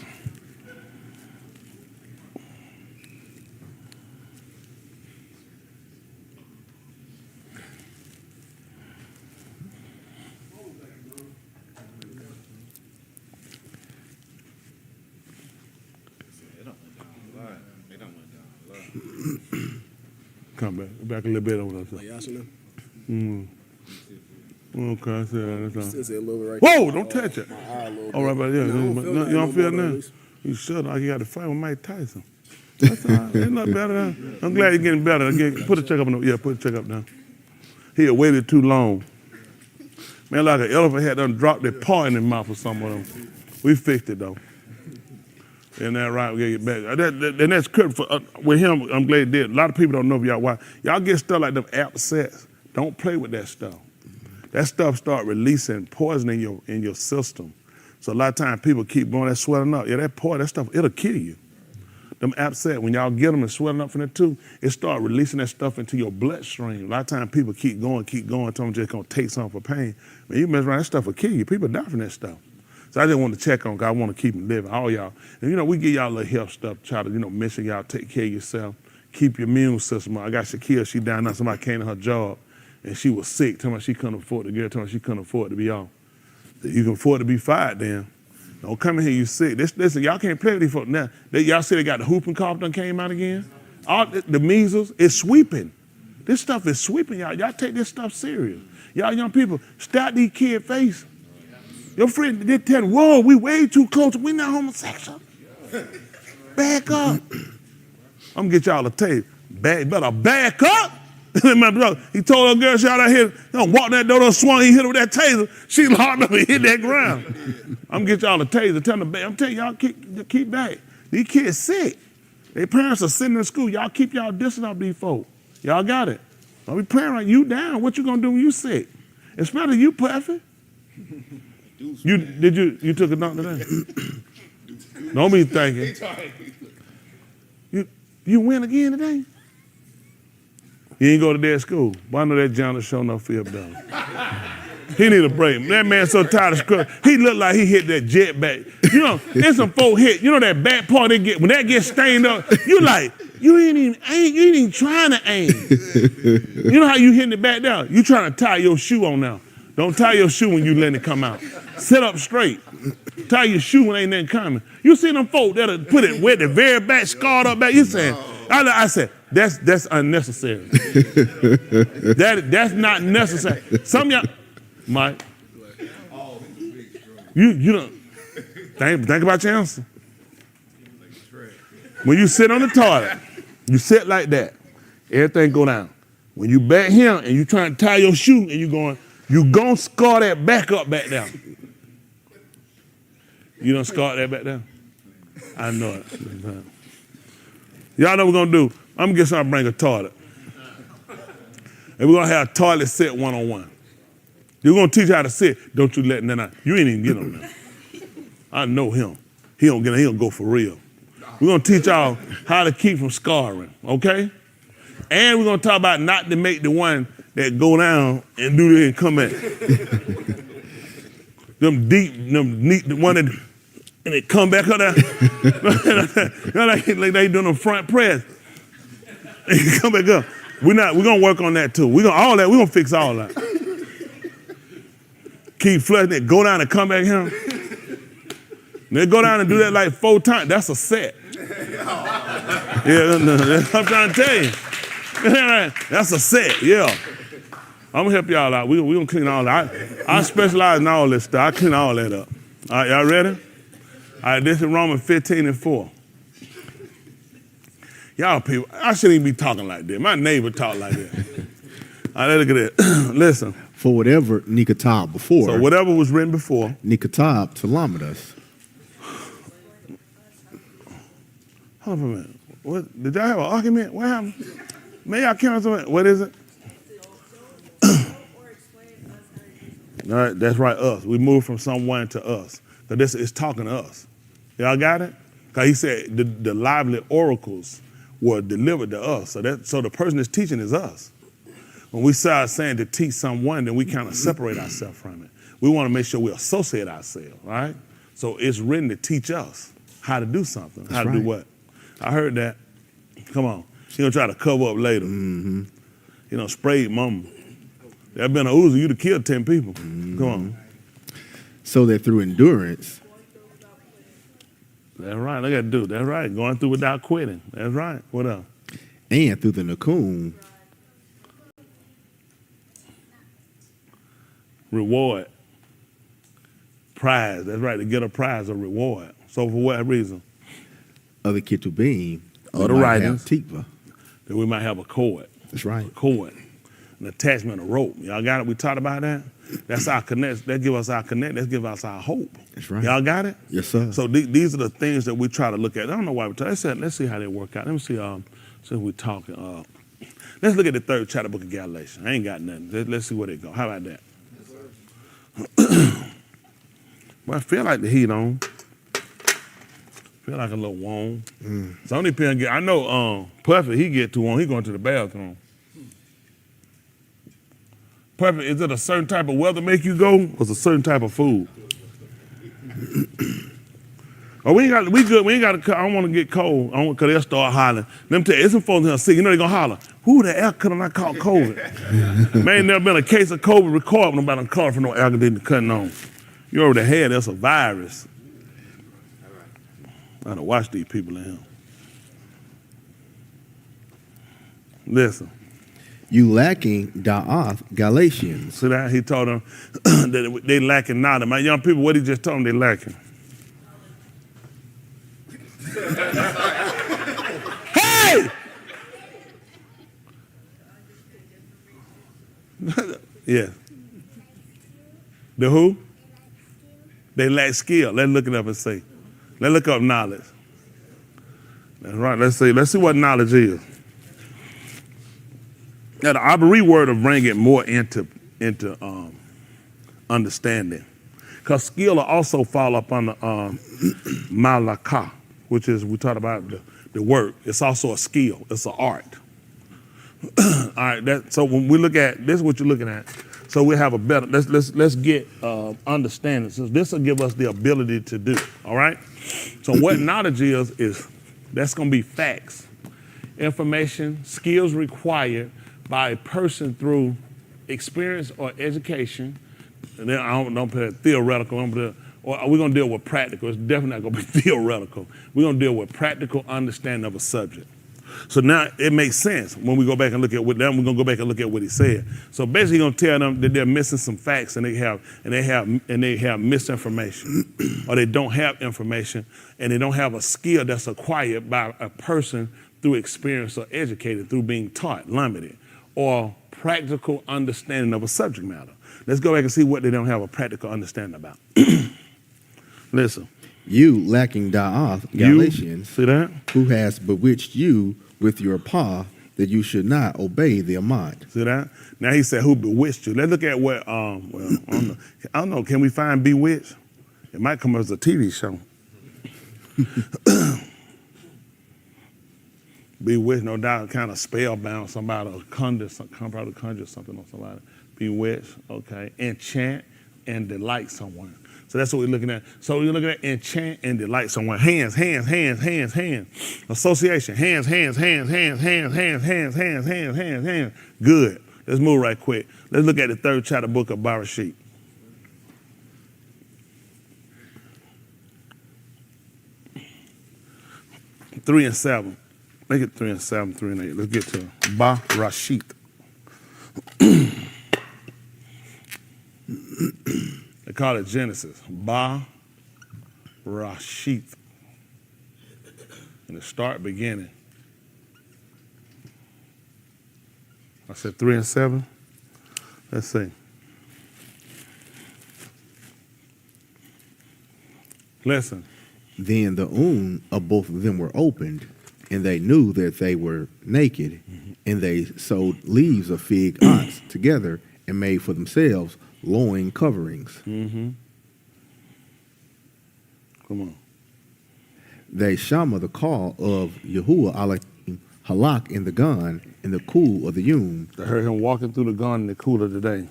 Come back a little bit on that. Okay, I said that. Whoa, don't touch it. All right, but yeah, you don't feel nothing. You should. You got to fight with Mike Tyson. That's all right. It's not better. I'm glad you're getting better. Again, put the check up on. Yeah, put the check up now. He had waited too long. Man, like an elephant had done dropped their paw in his mouth or something with him. We fixed it though. Isn't that right? We gotta get back. And that's good for with him. I'm glad he did. A lot of people don't know if y'all why. Y'all get stuff like them abscess. Don't play with that stuff. That stuff start releasing poison in your system. So a lot of times people keep going, that swelling up. Yeah, that stuff, it'll kill you. Them abscess, when y'all get them and swelling up from the tooth, it start releasing that stuff into your bloodstream. A lot of times people keep going, tell them just gonna take something for pain. Man, you mess around, that stuff will kill you. People die from that stuff. So I just want to check on, because I want to keep them living, all y'all. And we give y'all a little health stuff, try to, make sure y'all take care of yourself, keep your immune system up. I got Shakira, she down now, somebody came to her job, and she was sick, telling me she couldn't afford to get, telling me she couldn't afford to be off. You can afford to be fired then. Don't come in here, you sick. Listen, y'all can't play with these folks now. Y'all see they got the whooping cough done came out again? All the measles, it's sweeping. This stuff is sweeping y'all. Y'all take this stuff serious. Y'all young people, stop these kids' face. Your friend did tell them, whoa, we way too close. We not homosexual. Back up. I'm gonna get y'all a tape. Better back up. My brother, he told a girl she out here, walk that door, swung, he hit her with that taser. She locked up and hit that ground. I'm gonna get y'all a taser. Tell them, I'm telling y'all, keep back. These kids sick. Their parents are sitting in school. Y'all keep y'all distance off these folks. Y'all got it. Don't be playing like you down. What you gonna do when you sick? Especially you, Puffy. You took a knock today? Don't be thinking. You win again today? You ain't go to that school. But I know that janitor sure enough feel better. He need a break. That man so tired of scrub. He look like he hit that jet back. You know, there's some folk hit. You know that back part they get when that gets stained up. You like you ain't even trying to aim. You know how you hitting it back down? You trying to tie your shoe on now. Don't tie your shoe when you letting it come out. Sit up straight. Tie your shoe when ain't nothing coming. You see them folk that'll put it with the very back, scarred up back. You saying, I said, that's unnecessary. That's not necessary. Some of y'all, Mike, you don't think about your answer. When you sit on the toilet, you sit like that, everything go down. When you back here and you trying to tie your shoe and you gonna scar that back up back down. You done scarred that back down? I know it. Y'all know what we're gonna do? I'm gonna get somebody to bring a toilet. And we're gonna have a toilet sit one-on-one. You're gonna teach how to sit. Don't you let nothing out. You ain't even get on there. I know him. He don't go for real. We're gonna teach y'all how to keep from scarring, okay? And we're gonna talk about not to make the one that go down and do this and come back. Them neat, the one that, and it come back up there. like they doing them front press. And come back up. We're gonna work on that too. We're gonna fix all that. Keep flushing it, go down and come back here. They go down and do that like 4 times. That's a set. Yeah, that's what I'm trying to tell you. That's a set, yeah. I'm gonna help y'all out. We're gonna clean all that. I specialize in all this stuff. I clean all that up. All right, y'all ready? All right, this is Romans 15:4. Y'all people, I shouldn't even be talking like this. My neighbor talk like that. All right, let's look at it. Listen. For whatever Nikatab before. So whatever was written before. Nikatab Talamidas. Hold on for a minute. What, did y'all have an argument? What happened? May y'all count something? What is it? All right, that's right, us. We moved from someone to us. Because this is talking to us. Y'all got it? Because he said the lively oracles were delivered to us. So the person that's teaching is us. When we start saying to teach someone, then we kind of separate ourselves from it. We want to make sure we associate ourselves, right? So it's written to teach us how to do something. That's how to do what? I heard that. Come on. She's going to try to cover up later. Mm-hmm. You know, sprayed mama. That been a Uzi, you'd have killed 10 people. Mm-hmm. Come on. So that through endurance. That's right. Look at that dude. That's right. Going through without quitting. That's right. What else? And through the Nakum. Reward. Prize. That's right. To get a prize or reward. So for what reason? Other Ketubim. Other writings. Tikva. That we might have a cord. That's right. A cord. An attachment, a rope. Y'all got it? We talked about that? That's our connect. That give us our connect. That give us our hope. That's right. Y'all got it? Yes, sir. So these are the things that we try to look at. I don't know why we talk. Let's see how they work out. Let me see. Since we're talking, let's look at the 3rd chapter book of Galatians. I ain't got nothing. Let's see where they go. How about that? Well, I feel like the heat on. Feel like a little warm. So only depends. I know Puffy, he get too warm. He going to the bathroom. Puffy, is it a certain type of weather make you go, or is it a certain type of food? Oh, we good. We ain't got to. I don't want to get cold. Because they'll start hollering. Let me tell you, it's some folks here sick. You know they're going to holler. Who the air cutter I caught COVID? Man, never been a case of COVID recorded when nobody called for no air conditioner cutting on. You already had that's a virus. I gotta watch these people in here. Listen. You lacking da'ath Galatians. See that? He told them that they lacking knowledge. My young people, what he just told them they lacking? Hey! Yeah. The who? They lack skill. Let's look it up and see. Let's look up knowledge. That's right. Let's see what knowledge is. Now the Abari word will bring it more into understanding, because skill will also fall up on the malakah, which is we talked about the work. It's also a skill. It's an art. All right. So when we look at this, is what you're looking at. So we have a better. Let's get understanding. So this will give us the ability to do. All right. So what knowledge is that's going to be facts, information, skills required by a person through experience or education. And then I don't put it theoretical, or we're going to deal with practical. It's definitely not going to be theoretical. We're going to deal with practical understanding of a subject. So now it makes sense when we go back and look at what them. We're going to go back and look at what he said. So basically, he's going to tell them that they're missing some facts and they have misinformation, or they don't have information and they don't have a skill that's acquired by a person through experience or educated through being taught, limited, or practical understanding of a subject matter. Let's go back and see what they don't have a practical understanding about. Listen. You lacking da'ath Galatians. See that? Who has bewitched you with your paw that you should not obey the Amad. See that? Now he said, who bewitched you? Let's look at what, I don't know, can we find bewitched? It might come as a TV show. Bewitched, no doubt, kind of spellbound somebody, or conjure something on somebody. Bewitched, okay. Enchant and delight someone. So that's what we're looking at. So we're looking at enchant and delight someone. Hands. Association. Hands. Good. Let's move right quick. Let's look at the 3rd chapter book of Bereshit. Three and 7. Make it 3 and 7, 3 and 8. Let's get to Bereshit. They call it Genesis. Bereshit. In the start, beginning. I said 3 and 7. Let's see. Listen. Then the of both of them were opened, and they knew that they were naked, and they sewed leaves of fig ox together and made for themselves loin coverings. Mm-hmm. Come on. They shama the call of Yahuwah Alachim halak in the gun in the cool of the yum. They heard him walking through the gun in the cool of the day.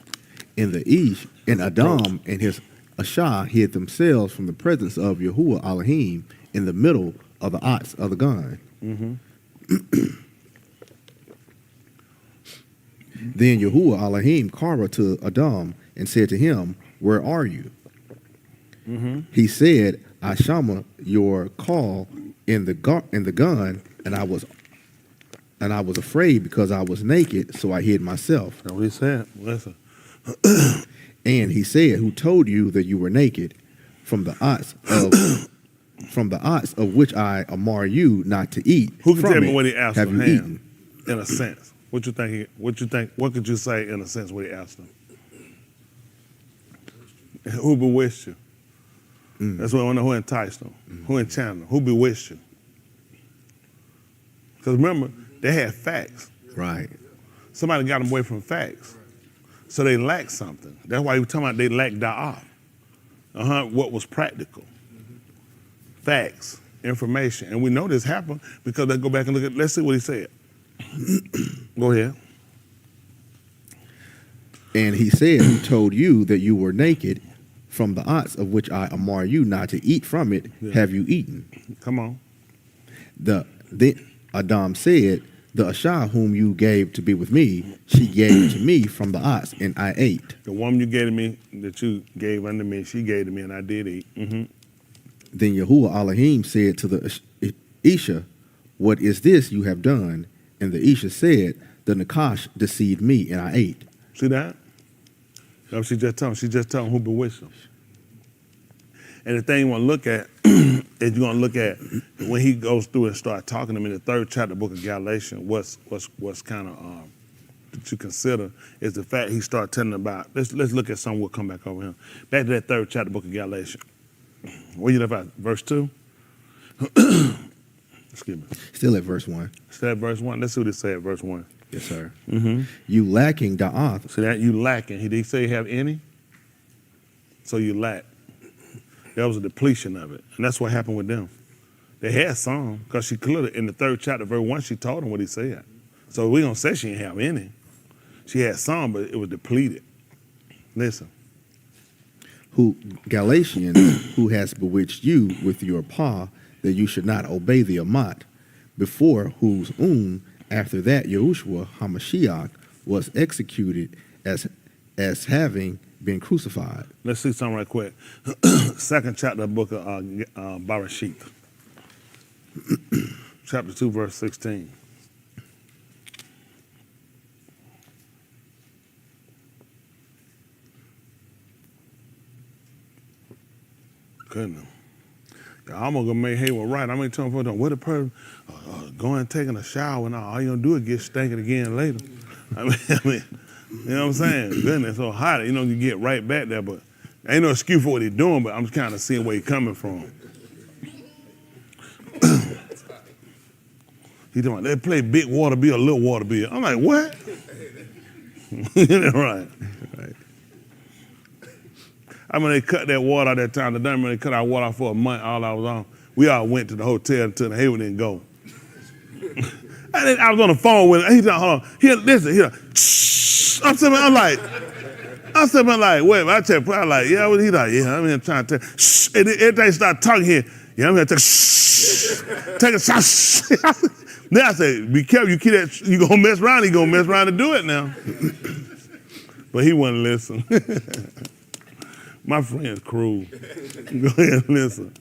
In the Ish and Adam and his Ashah hid themselves from the presence of Yahuwah Elohim in the middle of the ox of the gun. Mm-hmm. Then Yahuwah Elohim called to Adam and said to him, "Where are you?" Mm-hmm. He said, "I shama your call in the gun, and I was afraid because I was naked, so I hid myself." That's what he said. Listen. And he said, "Who told you that you were naked? From the ox of which I amar you not to eat." Who can tell me what he asked have him? you eaten? In a sense, what you think? What could you say in a sense what he asked him? Who bewitched you? That's what I want to know. Who enticed them? Who enchanted them? Who bewitched you? Because remember, they had facts. Right. Somebody got them away from facts. So they lacked something. That's why he was talking about they lacked da'ah. What was practical? Facts, information. And we know this happened because let's go back and let's see what he said. Go ahead. And he said, "Who told you that you were naked? From the ox of which I amar you not to eat from it, have you eaten?" Come on. Then Adam said, "The Ashah whom you gave to be with me, she gave to me from the ox, and I ate." The woman you gave to me, that you gave unto me, she gave to me, and I did eat. Mm-hmm. Then Yahuwah Elohim said to the Isha, "What is this you have done?" And the Isha said, the Nakash deceived me, and I ate. See that? That's what she just told him. She just told him who bewitched him. And the thing you want to look at is you're going to look at when he goes through and start talking to him in the 3rd chapter of the book of Galatians, what's kind of to consider is the fact he started telling about, let's look at something, we'll come back over here. Back to that 3rd chapter of the book of Galatians. Where you left at? Verse 2? Excuse me. Still at verse 1. Still at verse 1? Let's see what it said at verse 1. Yes, sir. Mm-hmm. You lacking da'ath. See that? You lacking. He did say have any? So you lack. That was a depletion of it. And that's what happened with them. They had some, because she clearly, in the 3rd chapter, verse 1, she told him what he said. So we're going to say she didn't have any. She had some, but it was depleted. Listen. Who Galatians, who has bewitched you with your paw, that you should not obey the Amat, before whose after that Yahushua HaMashiach was executed as having been crucified. Let's see something right quick. 2nd chapter of the book of Barashit. Chapter 2, verse 16. Goodness. I'm going to make hay was right. I'm going to tell them, what a person going taking a shower and all you going to do is get stinking again later. I mean, you know what I'm saying? Goodness, so hot. You know, you get right back there, but ain't no excuse for what he's doing, but I'm just kind of seeing where he's coming from. He's talking about, they play big water bill, little water bill. I'm like, what? Right. I mean, they cut that water out that time. The dam, they cut our water out for a month, all I was on. We all went to the hotel until the Hayward didn't go. I was on the phone with him. He's like, hold on. Here, listen, here. I'm sitting there like, wait, I tell you, I'm like, yeah, he's like, yeah, I'm here trying to tell. Shh. And every time he start talking here, yeah, I'm here to take a shot. Then I say, be careful, you keep that, you gonna mess around, he gonna mess around and do it now. But he wouldn't listen. My friend's cruel. Go ahead and listen.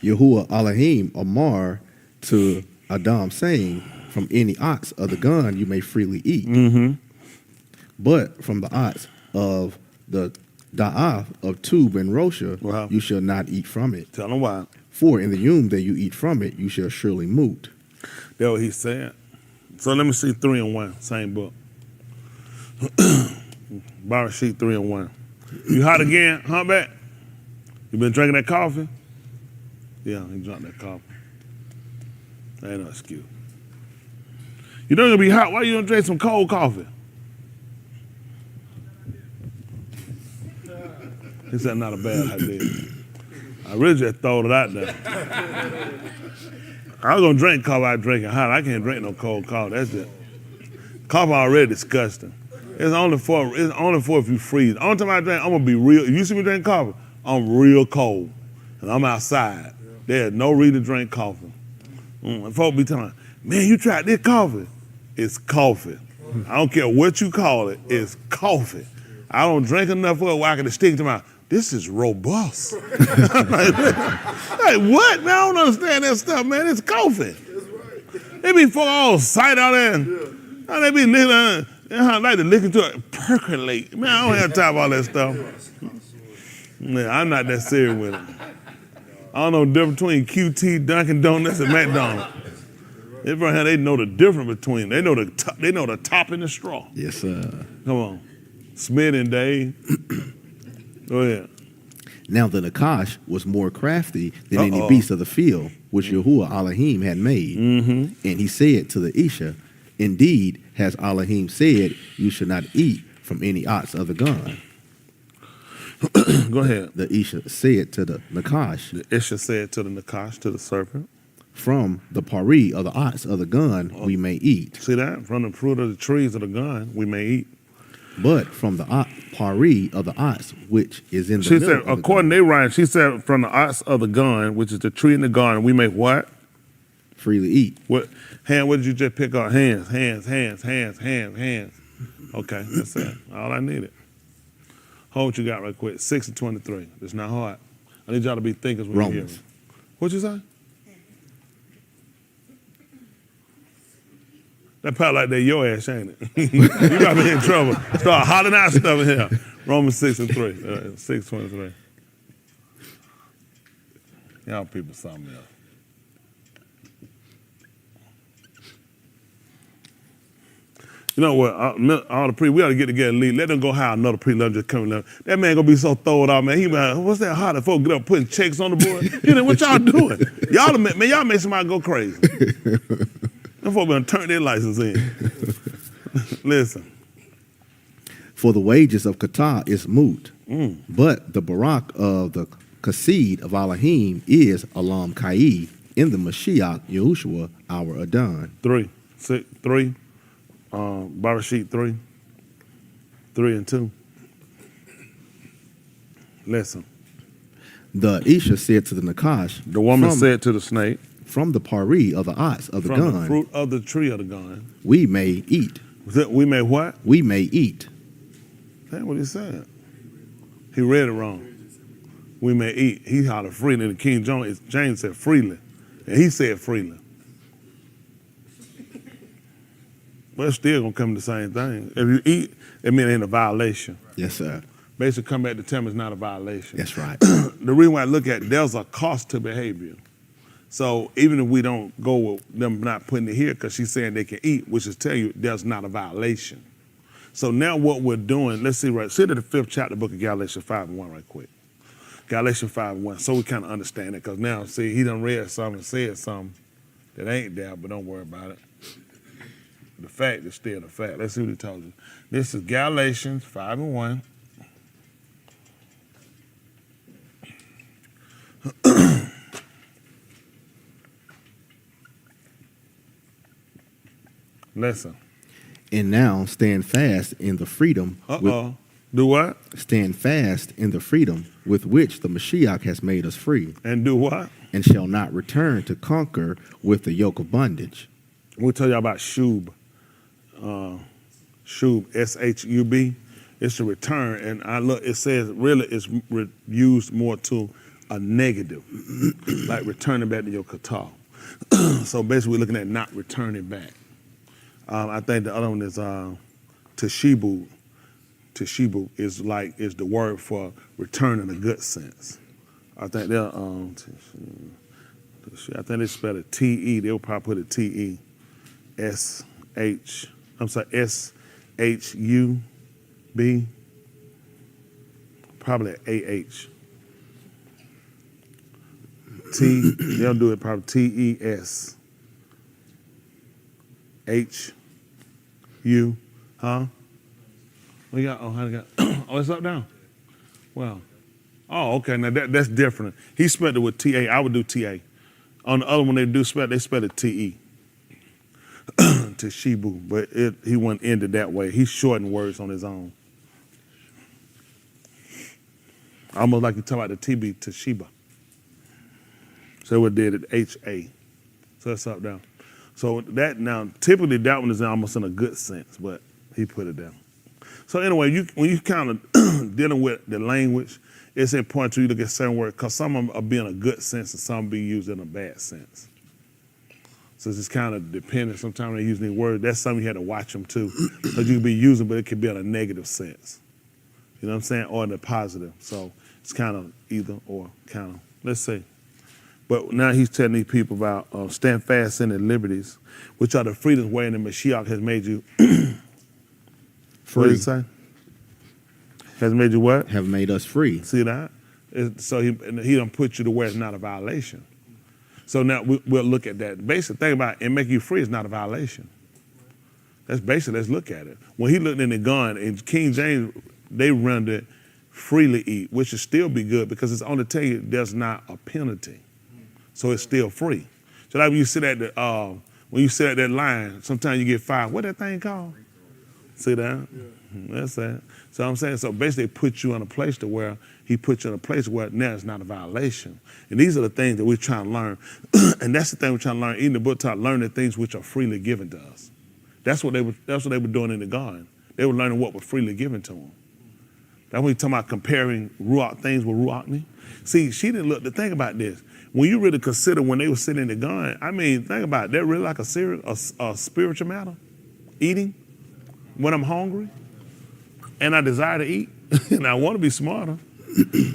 Yahuwah Elohim Amar to Adam, saying, from any ox of the gun you may freely eat. Mm-hmm. But from the ox of the da'af of Tub and Rosha, you shall not eat from it. Tell them why. For in the yom that you eat from it, you shall surely moot. That's what he said. So let me see 3 and 1, same book. Barashit 3 and 1. You hot again, humpback? You been drinking that coffee? Yeah, he drank that coffee. That ain't no excuse. You know it's gonna be hot. Why you don't drink some cold coffee? He said, not a bad idea. I really just throw it out there. I was gonna drink coffee, I drink it hot. I can't drink no cold coffee. That's it. Coffee already disgusting. It's only for if you freeze. The only time I drink, I'm gonna be real. If you see me drink coffee, I'm real cold. And I'm outside. There's no reason to drink coffee. And folks be telling me, man, you tried this coffee. It's coffee. I don't care what you call it, it's coffee. I don't drink enough of it where I can stick to my, this is robust. like what? Man, I don't understand that stuff, man. It's coffee. They be full all sight out there. And they be licking, I like to listen to it percolate. Man, I don't have time for all that stuff. Man, I'm not that serious with it. I don't know the difference between QT, Dunkin' Donuts, and McDonald's. Everybody, they know the difference between. They know the top and the straw. Yes, sir. Come on, Smith and Dave. Go ahead. Now the Nakash was more crafty than any beast of the field which Yahuwah Elohim had made. Mm-hmm. And he said to the Isha, indeed, has Elohim said, you should not eat from any ox of the gun. Go ahead. The Isha said to the Nakash. The Isha said to the Nakash, to the serpent. From the pari of the ox of the gun we may eat. See that? From the fruit of the trees of the gun we may eat. But from the pari of the ox which is in the She said, according to Ryan, she said, from the ox of the gun, which is the tree in the garden, we may what? Freely eat. What did you just pick up? Hands. Okay, that's it. All I needed. Hold what you got right quick. 6 and 23. It's not hard. I need y'all to be thinkers when you hear me. What'd you say? That probably like that your ass, ain't it? You got me in trouble. Start hollering out stuff in here. Romans 6:3. 6:23. Y'all people something else. You know what? All the priests, we ought to get together and lead. Let them go hire another priest. Let them just come and that man gonna be so throwed off, man. He like, what's that hard? Folks get up putting checks on the board. You know what y'all doing? Y'all make somebody go crazy. Them folks gonna turn their license in. Listen. For the wages of Q'dash is moot, but the barak of the Kasid of Elohim is Alam Kai in the Mashiach Yahushua our Adon. 3. Barashit 3 and 2. Listen. The Isha said to the Nakash, the woman said to the snake, from the pari of the ox of the gun, from the fruit of the tree of the gun, we may eat. We may what? We may eat. That's what he said. He read it wrong. We may eat. He hollered freely. The King James said freely. And he said freely. But it's still going to come to the same thing. If you eat, it means it ain't a violation. Yes, sir. Basically, come back to tell me it's not a violation. That's right. The reason why I look at it, there's a cost to behavior. So even if we don't go with them not putting it here because she's saying they can eat, which is tell you there's not a violation. So now what we're doing, let's see, right, sit at the 5th chapter, book of Galatians 5:1 right quick. Galatians 5:1, so we kind of understand it because now, see, he done read something and said something that ain't there, but don't worry about it. The fact is still the fact. Let's see what he told you. This is Galatians 5:1. Listen. And now stand fast in the freedom. Do what? Stand fast in the freedom with which the Mashiach has made us free. And do what? And shall not return to conquer with the yoke of bondage. We'll tell you about shub. Shub, S-H-U-B. It's a return. And I look, it says really it's used more to a negative, like returning back to your kata. So basically we're looking at not returning back. I think the other one is teshibu. Teshibu is the word for return in a good sense. I think they're I think they spell it T-E. They'll probably put a T-E. S-H-U-B. Probably A-H. They'll do it probably T-E-S. H-U, huh? We got, how they got, it's up down. Well, okay, now that's different. He spelled it with T-A, I would do T-A. On the other one they spell it T-E. Teshibu, but he wouldn't end it that way. He shortened words on his own. Almost like you talk about the TB, Teshiba. So we did it H-A. So that's up down. So that now, typically that one is almost in a good sense, but he put it down. So anyway, when you kind of dealing with the language, it's important to you to look at certain words because some of them are being a good sense and some be used in a bad sense. So it's just kind of dependent. Sometimes they use these words. That's something you have to watch them too, because you can be using, but it could be in a negative sense. You know what I'm saying? Or in a positive. So it's kind of either or kind of. Let's see. But now he's telling these people about stand fast in the liberties, which are the freedoms wherein the Mashiach has made you free. What did it say? Has made you what? Have made us free. See that? So he done put you to where it's not a violation. So now we'll look at that. Basic thing about it make you free is not a violation. That's basically, let's look at it. When he looked in the gun, in King James, they rendered freely eat, which should still be good because it's only tell you there's not a penalty. So it's still free. So like when you sit at that line, sometimes you get fined. What that thing called? See that? Yeah. That's that. So I'm saying, so basically put you in a place to where he put you in a place where now it's not a violation. And these are the things that we're trying to learn. And that's the thing we're trying to learn. Even the book taught learn the things which are freely given to us. That's what they were doing in the garden. They were learning what was freely given to them. That's when you're talking about comparing Ruach things with Ruach. See, she didn't look to think about this. When you really consider when they were sitting in the garden, I mean, think about it. They're really like a spiritual matter. eating when I'm hungry and I desire to eat and I want to be smarter.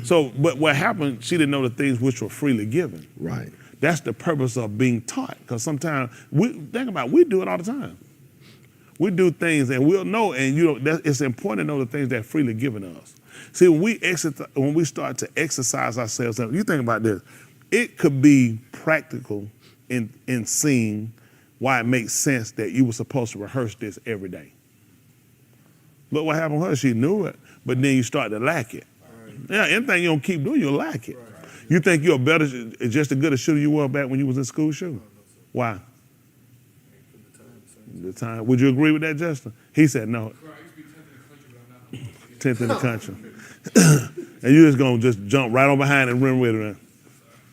So, but what happened, she didn't know the things which were freely given. Right. That's the purpose of being taught. Because sometimes, we do it all the time. We do things and we'll know, and it's important to know the things that are freely given to us. See, when we start to exercise ourselves, you think about this, it could be practical in seeing why it makes sense that you were supposed to rehearse this every day. Look what happened with her. She knew it, but then you start to lack it. Yeah, anything you don't keep doing, you'll lack it. You think you're better, just as good a shooter you were back when you was in school shooting? Why? The time. Would you agree with that, Justin? He said no. 10th in the country. And you just gonna just jump right on behind and run with it.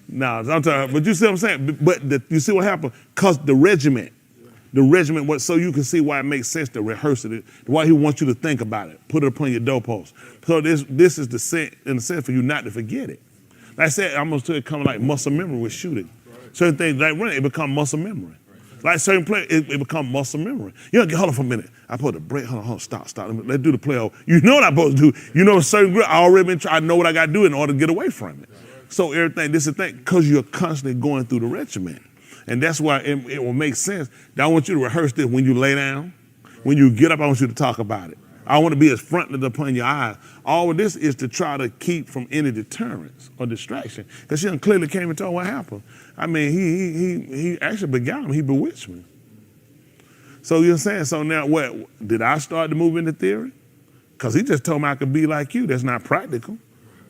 No, I'm talking. But you see what I'm saying? But you see what happened? Cause the regiment. So you can see why it makes sense to rehearse it, why he wants you to think about it, put it upon your doorpost. So this is the sense, in a sense, for you not to forget it. Like I said, I almost took it coming like muscle memory with shooting. Certain things like running, it become muscle memory. Like certain play, it become muscle memory. You know, hold on for a minute. I put a break. Hold on, stop. Let's do the play over. You know what I'm supposed to do. You know a certain grip. I already been trying. I know what I got to do in order to get away from it. So everything, this is the thing, because you're constantly going through the regiment. And that's why it will make sense that I want you to rehearse this when you lay down. When you get up, I want you to talk about it. I want to be as fronted upon your eyes. All of this is to try to keep from any deterrence or distraction. Because she clearly came and told what happened. I mean, he actually beguiled me. He bewitched me. So you're saying, so now what? Did I start to move into theory? Because he just told me I could be like you. That's not practical.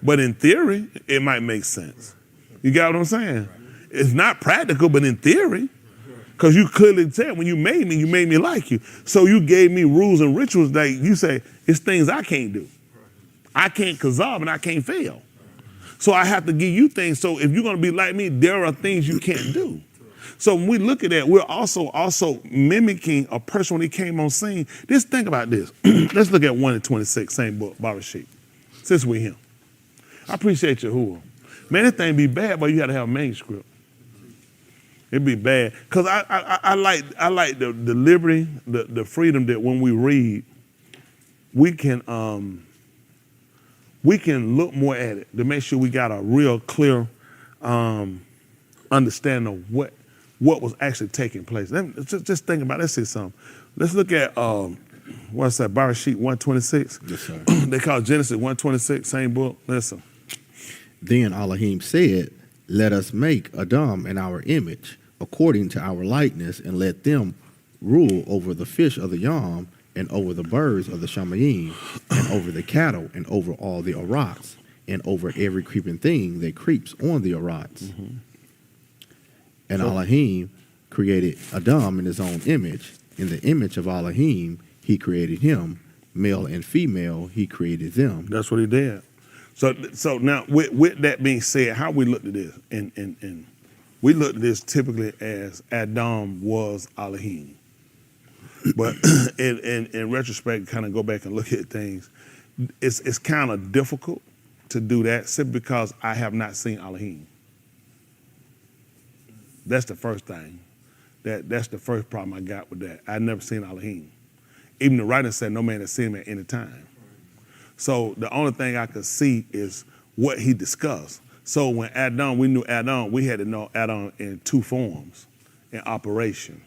But in theory, it might make sense. You got what I'm saying? It's not practical, but in theory, because you clearly said when you made me like you. So you gave me rules and rituals that you say, it's things I can't do. I can't kazab and I can't fail. So I have to give you things. So if you're going to be like me, there are things you can't do. So when we look at that, we're also mimicking a person when he came on scene. Just think about this. Let's look at 1 and 26, same book, Baba Sheep. Since we're him. I appreciate your who. Man, this thing be bad, but you got to have a manuscript. It'd be bad. Because I like the liberty, the freedom that when we read, we can look more at it to make sure we got a real clear understanding of what was actually taking place. Just think about it. Let's see something. Let's look at what's that, Bar Sheet 126? Yes, sir. They call Genesis 126, same book. Listen. Then Elohim said, let us make Adam in our image, according to our likeness, and let them rule over the fish of the yam, and over the birds of the shamayim, and over the cattle, and over all the arats, and over every creeping thing that creeps on the arats. Mm-hmm. And Elohim created Adam in his own image. In the image of Elohim, he created him. Male and female, he created them. That's what he did. So now, with that being said, how we looked at this, and we looked at this typically as Adam was Elohim. But in retrospect, kind of go back and look at things, it's kind of difficult to do that simply because I have not seen Elohim. That's the first thing. That's the first problem I got with that. I've never seen Elohim. Even the writer said no man has seen him at any time. So the only thing I could see is what he discussed. So when Adam, we knew Adam, we had to know Adam in two forms, in operation.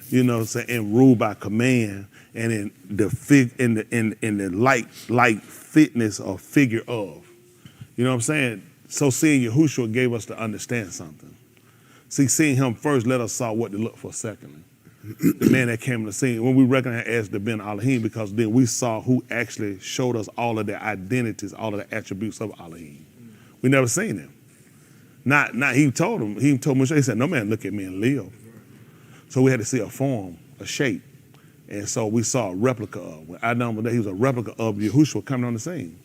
You know, so in rule by command, and in the light fitness or figure of. You know what I'm saying? So seeing Yahushua gave us to understand something. See, seeing him first let us saw what to look for secondly. The man that came to the scene, when we recognize as the Ben Elohim, because then we saw who actually showed us all of the identities, all of the attributes of Elohim. We never seen him. Not he told Moshe, he said, no man look at me and live. So we had to see a form, a shape. And so we saw a replica of, when Adam was there, he was a replica of Yahushua coming on the scene.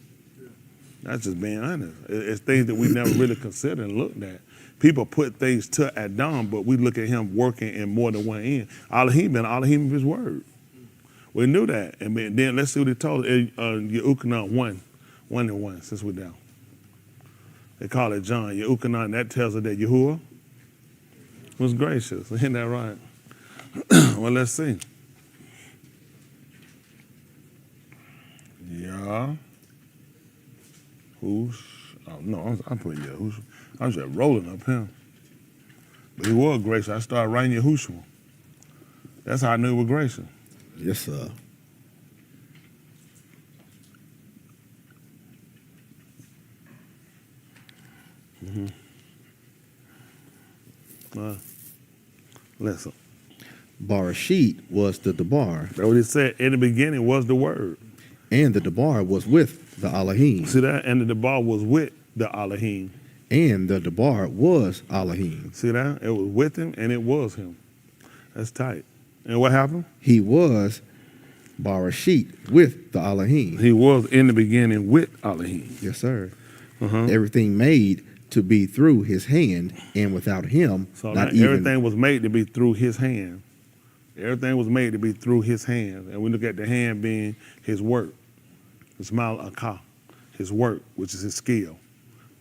That's just being honest. It's things that we never really considered and looked at. People put things to Adam, but we look at him working in more than one end. Elohim been Elohim of his word. We knew that. And then let's see what he told us. Yehukanan 1:1, since we're down. They call it John. Yehukanan, that tells us that Yahuwah was gracious. Isn't that right? Well, let's see. Yeah. Whoosh. Oh, no, I'm putting Yahushua. I'm just rolling up him. But he was gracious. I started writing Yahushua. That's how I knew he was gracious. Yes, sir. Listen. Barashit was the Debar, That's what it said. In the beginning was the word. and the Debar was with the Elohim, See that? And the Debar was with the Elohim. and the Debar was Elohim. See that? It was with him and it was him. That's tight. And what happened? He was Barashit with the Elohim. He was in the beginning with Elohim. Yes, sir. Uh-huh. Everything made to be through his hand, and without him, So not now even. everything was made to be through his hand. Everything was made to be through his hand. And we look at the hand being his work. His malakah, his work, which is his skill.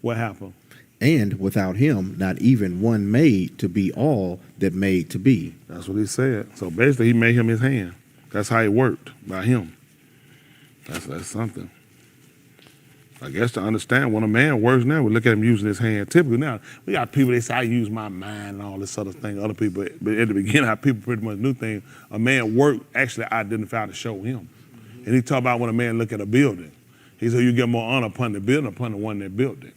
What happened? And without him, not even one made to be all that made to be. That's what he said. So basically, he made him his hand. That's how it worked, by him. That's something. I guess to understand when a man works now, we look at him using his hand. Typically now, we got people, they say, I use my mind and all this other thing. Other people, but at the beginning, our people pretty much knew things. A man work actually identified to show him. And he talked about when a man look at a building. He said, you get more honor upon the building upon the one that built it.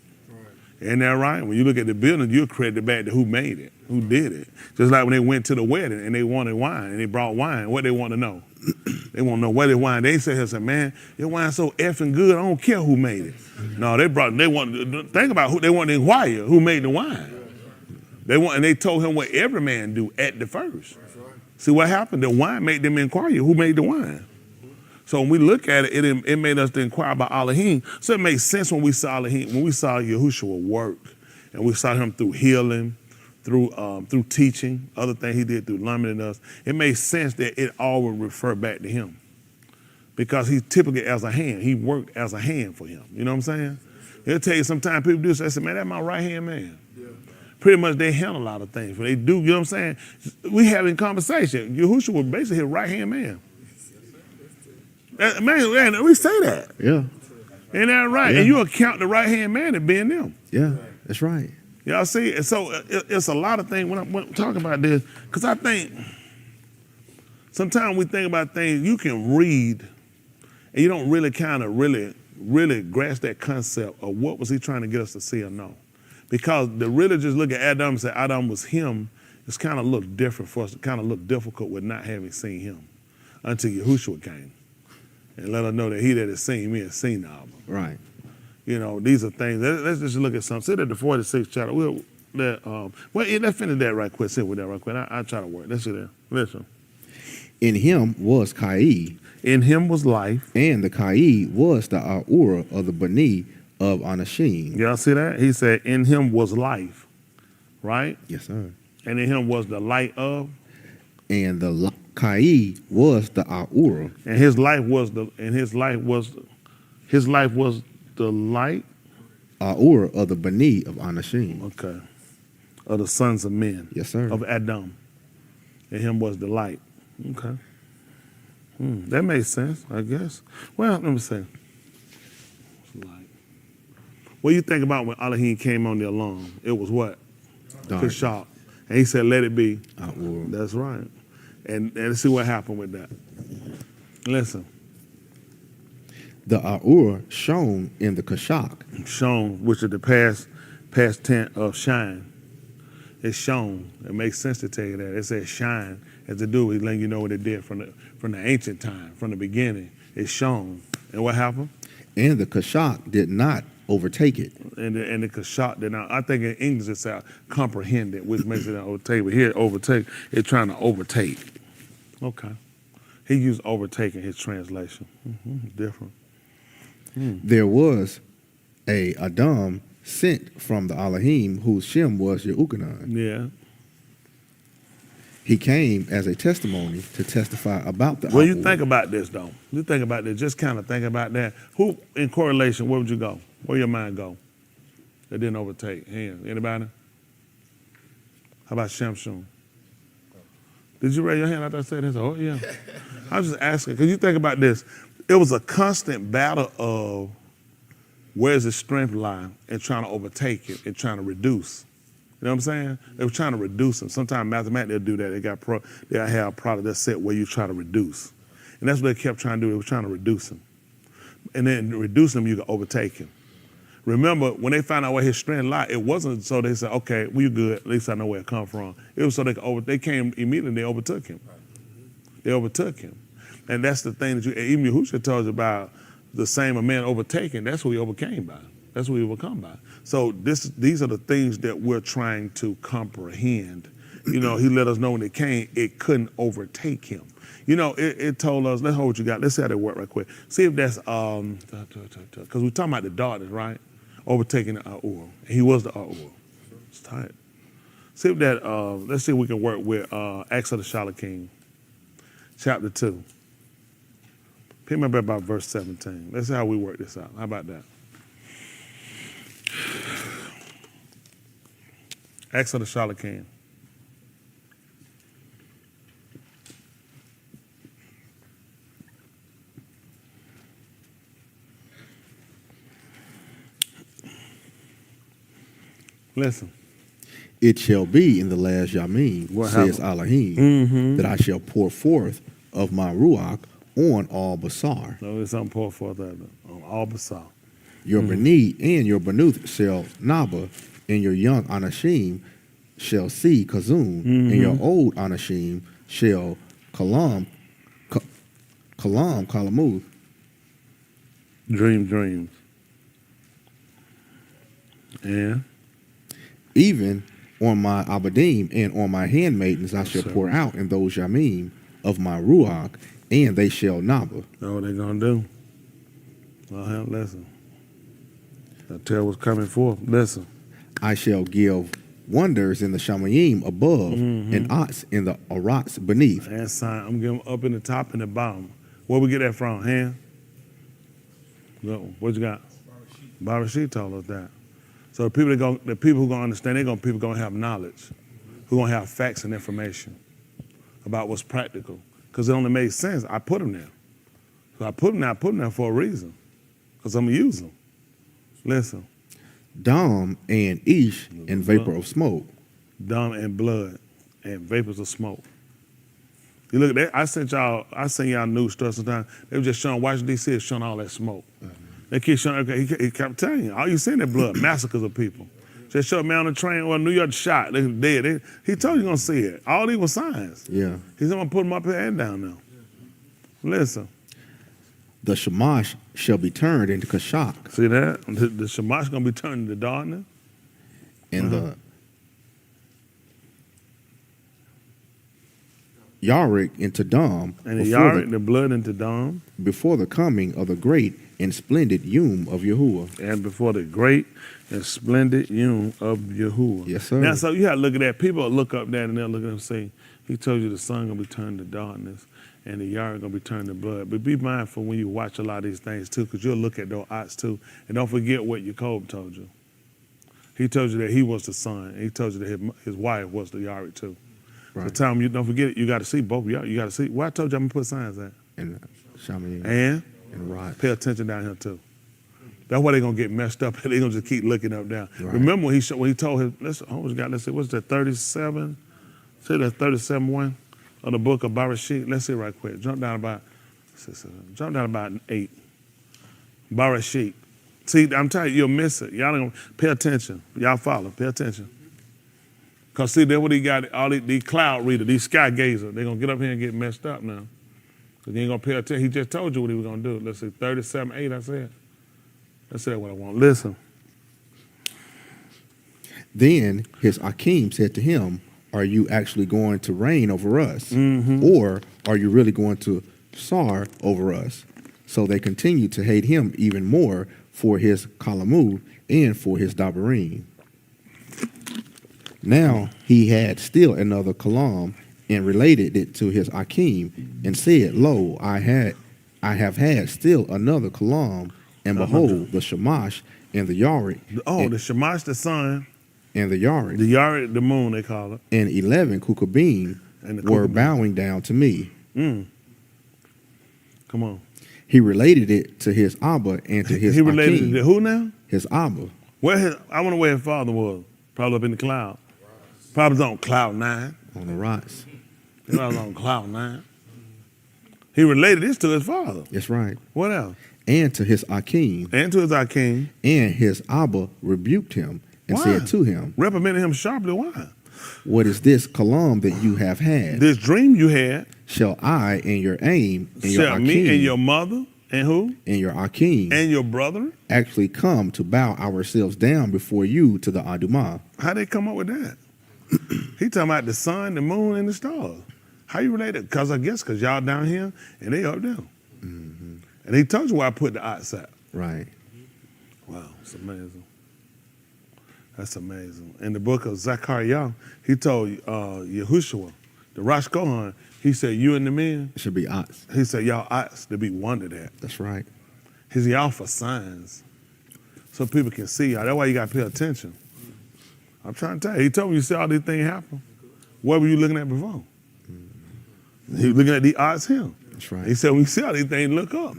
Isn't that right? When you look at the building, you credit back to who made it, who did it. Just like when they went to the wedding and they wanted wine and they brought wine, what they want to know? They want to know where the wine. They said, man, your wine's so effing good, I don't care who made it. No, they want to think about who they want to inquire who made the wine. And they told him what every man do at the first. See what happened? The wine made them inquire who made the wine. So when we look at it, it made us to inquire about Elohim. So it makes sense when we saw Elohim, when we saw Yahushua work, and we saw him through healing, through teaching, other things he did through limiting us. It makes sense that it all would refer back to him, because he typically as a hand, he worked as a hand for him. You know what I'm saying? He'll tell you sometimes people do. So they say, man, that's my right hand man. Yeah. Pretty much they handle a lot of things. But they do. You know what I'm saying? We having conversation. Yahushua was basically his right hand man. Man, we say that. Yeah. Ain't that right? Yeah. And you account the right-hand man as being them. Yeah, that's right. Y'all see? And so it's a lot of things when I'm talking about this, because I think sometimes we think about things you can read and you don't really kind of really grasp that concept of what was he trying to get us to see or know. Because the religious look at Adam and say Adam was him, it's kind of look different for us. It kind of look difficult with not having seen him until Yahushua came. And let us know that he that has seen me has seen the Abba. Right. You know, these are things. Let's just look at something. Sit at the 46th chapter. Let's finish that right quick. Sit with that right quick. I'll try to work. Let's sit there. Listen. In him was Kai, In him was life. and the Kai was the Aura of the Bani of Anashim. Y'all see that? He said, in him was life. Right? Yes, sir. And in him was the light of. And the Kai was the Aura. And his life was the light. Aura of the Bani of Anashim. Okay. Of the sons of men. Yes, sir. Of Adam. In him was the light. Okay. That makes sense, I guess. Well, let me see. Light. What do you think about when Elohim came on the alarm? It was what? Dark. Q'dash. And he said, let it be. Aura. That's right. And let's see what happened with that. Listen. The Aura shone in the Kashak. Shone, which is the past tense of shine. It shone. It makes sense to tell you that. It says shine. As to do, he's letting you know what it did from the ancient time, from the beginning. It shone. And what happened? And the Kashak did not overtake it. And the Q'dash did not. I think in English it says comprehend it, which makes it an overtake. But here, overtake, it's trying to overtake. Okay. He used overtake in his translation. Different. There was a Adam sent from the Elohim whose Shem was Yehukanan. Yeah. He came as a testimony to testify about the Well, you Aura. think about this, though. You think about this. Just kind of think about that. Who, in correlation, where would you go? Where your mind go? That didn't overtake. Hands. Anybody? How about Shamshun? Did you raise your hand after I said this? Oh, yeah. I was just asking, because you think about this. it was a constant battle of where's the strength lie and trying to overtake it and trying to reduce. You know what I'm saying? They were trying to reduce them. Sometimes mathematics, they'll do that. They'll have a product that's set where you try to reduce. And that's what they kept trying to do. They were trying to reduce him. And then reduce him, you can overtake him. Remember, when they found out where his strength lied, it wasn't so they said, okay, well, you good. At least I know where it come from. It was so they came immediately and they overtook him. They overtook him. And that's the thing that even Yahushua told you about the same a man overtaken. That's who he overcame by. That's what we overcome by. So these are the things that we're trying to comprehend. You know, he let us know when it came, it couldn't overtake him. You know, it told us, let's hold what you got. Let's see how that work right quick. See if that's, because we're talking about the darkness, right? Overtaking the Ur. He was the Ur. It's tight. See if that, let's see if we can work with Acts of the Shalakim, chapter 2. Pick me up about verse 17. Let's see how we work this out. How about that? Acts of the Shalakim. Listen. It shall be in the last Yamim, says Elohim, that I shall pour forth of my Ruach on all Basar. No, there's something pour forth on all Basar. Your Beni and your Benuth shall Naba, and your young Anashim shall see Kazun, and your old Anashim shall Kalamuth. Dreams. And? Even on my Abadim and on my handmaidens I shall pour out in those Yamim of my Ruach, and they shall Naba. Know what they're going to do? Well, listen. I tell what's coming forth. Listen. I shall give wonders in the Shamayim above and Ots in the Arats beneath. And sign, I'm giving up in the top and the bottom. Where we get that from? Hand? What you got? Barashit told us that. So the people who are going to understand, people going to have knowledge, who are going to have facts and information about what's practical. Because it only makes sense. I put them there. So I put them there for a reason. Because I'm going to use them. Listen. Dam and Ish and vapor of smoke. Dam and blood and vapors of smoke. You look at that. I sent y'all news stuff sometimes. They were just showing, Washington, D.C. is showing all that smoke. They keep showing, he kept telling you, all you seeing that blood, massacres of people. Just showed me on the train, well, New York shot, they dead. He told you going to see it. All these were signs. Yeah. He's going to put them up here and down now. Listen. The Shamash shall be turned into Kashak. See that? The Shamash going to be turned into darkness. And the Yarik into Dam. And the Yarik, the blood into Dam. Before the coming of the great and splendid Yom of Yahuwah. And before the great and splendid Yom of Yahuwah. Yes, sir. Now, so you have to look at that. People will look up that and they'll look at them and say, he told you the sun going to be turned to darkness and the Yarik going to be turned to blood. But be mindful when you watch a lot of these things, too, because you'll look at those odds, too. And don't forget what Jacob told you. He told you that he was the son. And he told you that his wife was the Yarik, too. Right. So tell him, you don't forget it. You got to see both. You got to see. Well, I told you I'm going to put signs at. And Shaman. And right. Pay attention down here, too. That's why they're going to get messed up. They're going to just keep looking up down. Right. Remember when he told him, let's see, what's that, 37? Say that 37-1 of the book of Barashit. Let's see right quick. Jump down about 8. Barashit. See, I'm telling you, you'll miss it. Y'all don't pay attention. Y'all follow. Pay attention. Because see, that's what he got, all these cloud readers, these sky gazers. They're going to get up here and get messed up now. Because he ain't going to pay attention. He just told you what he was going to do. Let's see, 37-8, I said. Let's say what I want. Listen. Then his Akim said to him, are you actually going to reign over us? Or are you really going to Sar over us? So they continued to hate him even more for his Kalamu and for his Dabarim. Now he had still another Kalam and related it to his Akim and said, lo, I have had still another Kalam, and behold, the Shamash and the Yarik. Oh, the Shamash, the sun. And the Yarik. The Yarik, the moon, they call it. And 11 Kukabim were bowing down to me. Come on. He related it to his Abba and to his He related Akim. it to who now? His Abba. I wonder where his father was. Probably up in the cloud. Probably on cloud 9. On the rocks. He was on cloud 9. He related this to his father. That's right. What else? And to his Akim. And to his Akim. And his Abba rebuked him and Why? said to him, Reprimanded him sharply. Why? what is this kalam that you have had? This dream you had. Shall I and your aim and your Shall Akim me and your mother and who? and your Akim And your brother? actually come to bow ourselves down before you to the Adumah? How they come up with that? He talking about the sun, the moon, and the stars. How you related? Because I guess because y'all down here and they up there. Mm-hmm. And he told you where I put the ox at. Right. Wow, it's amazing. That's amazing. In the book of Zechariah, he told Yahushua, the Rosh Kohan, he said, you and the men, It should be ox. he said, y'all ox to be wondered at. That's right. He said, y'all for signs. So people can see y'all. That's why you got to pay attention. I'm trying to tell you. He told me you see all these things happen. What were you looking at before? He was looking at the odds him. That's right. He said, when you see all these things, look up.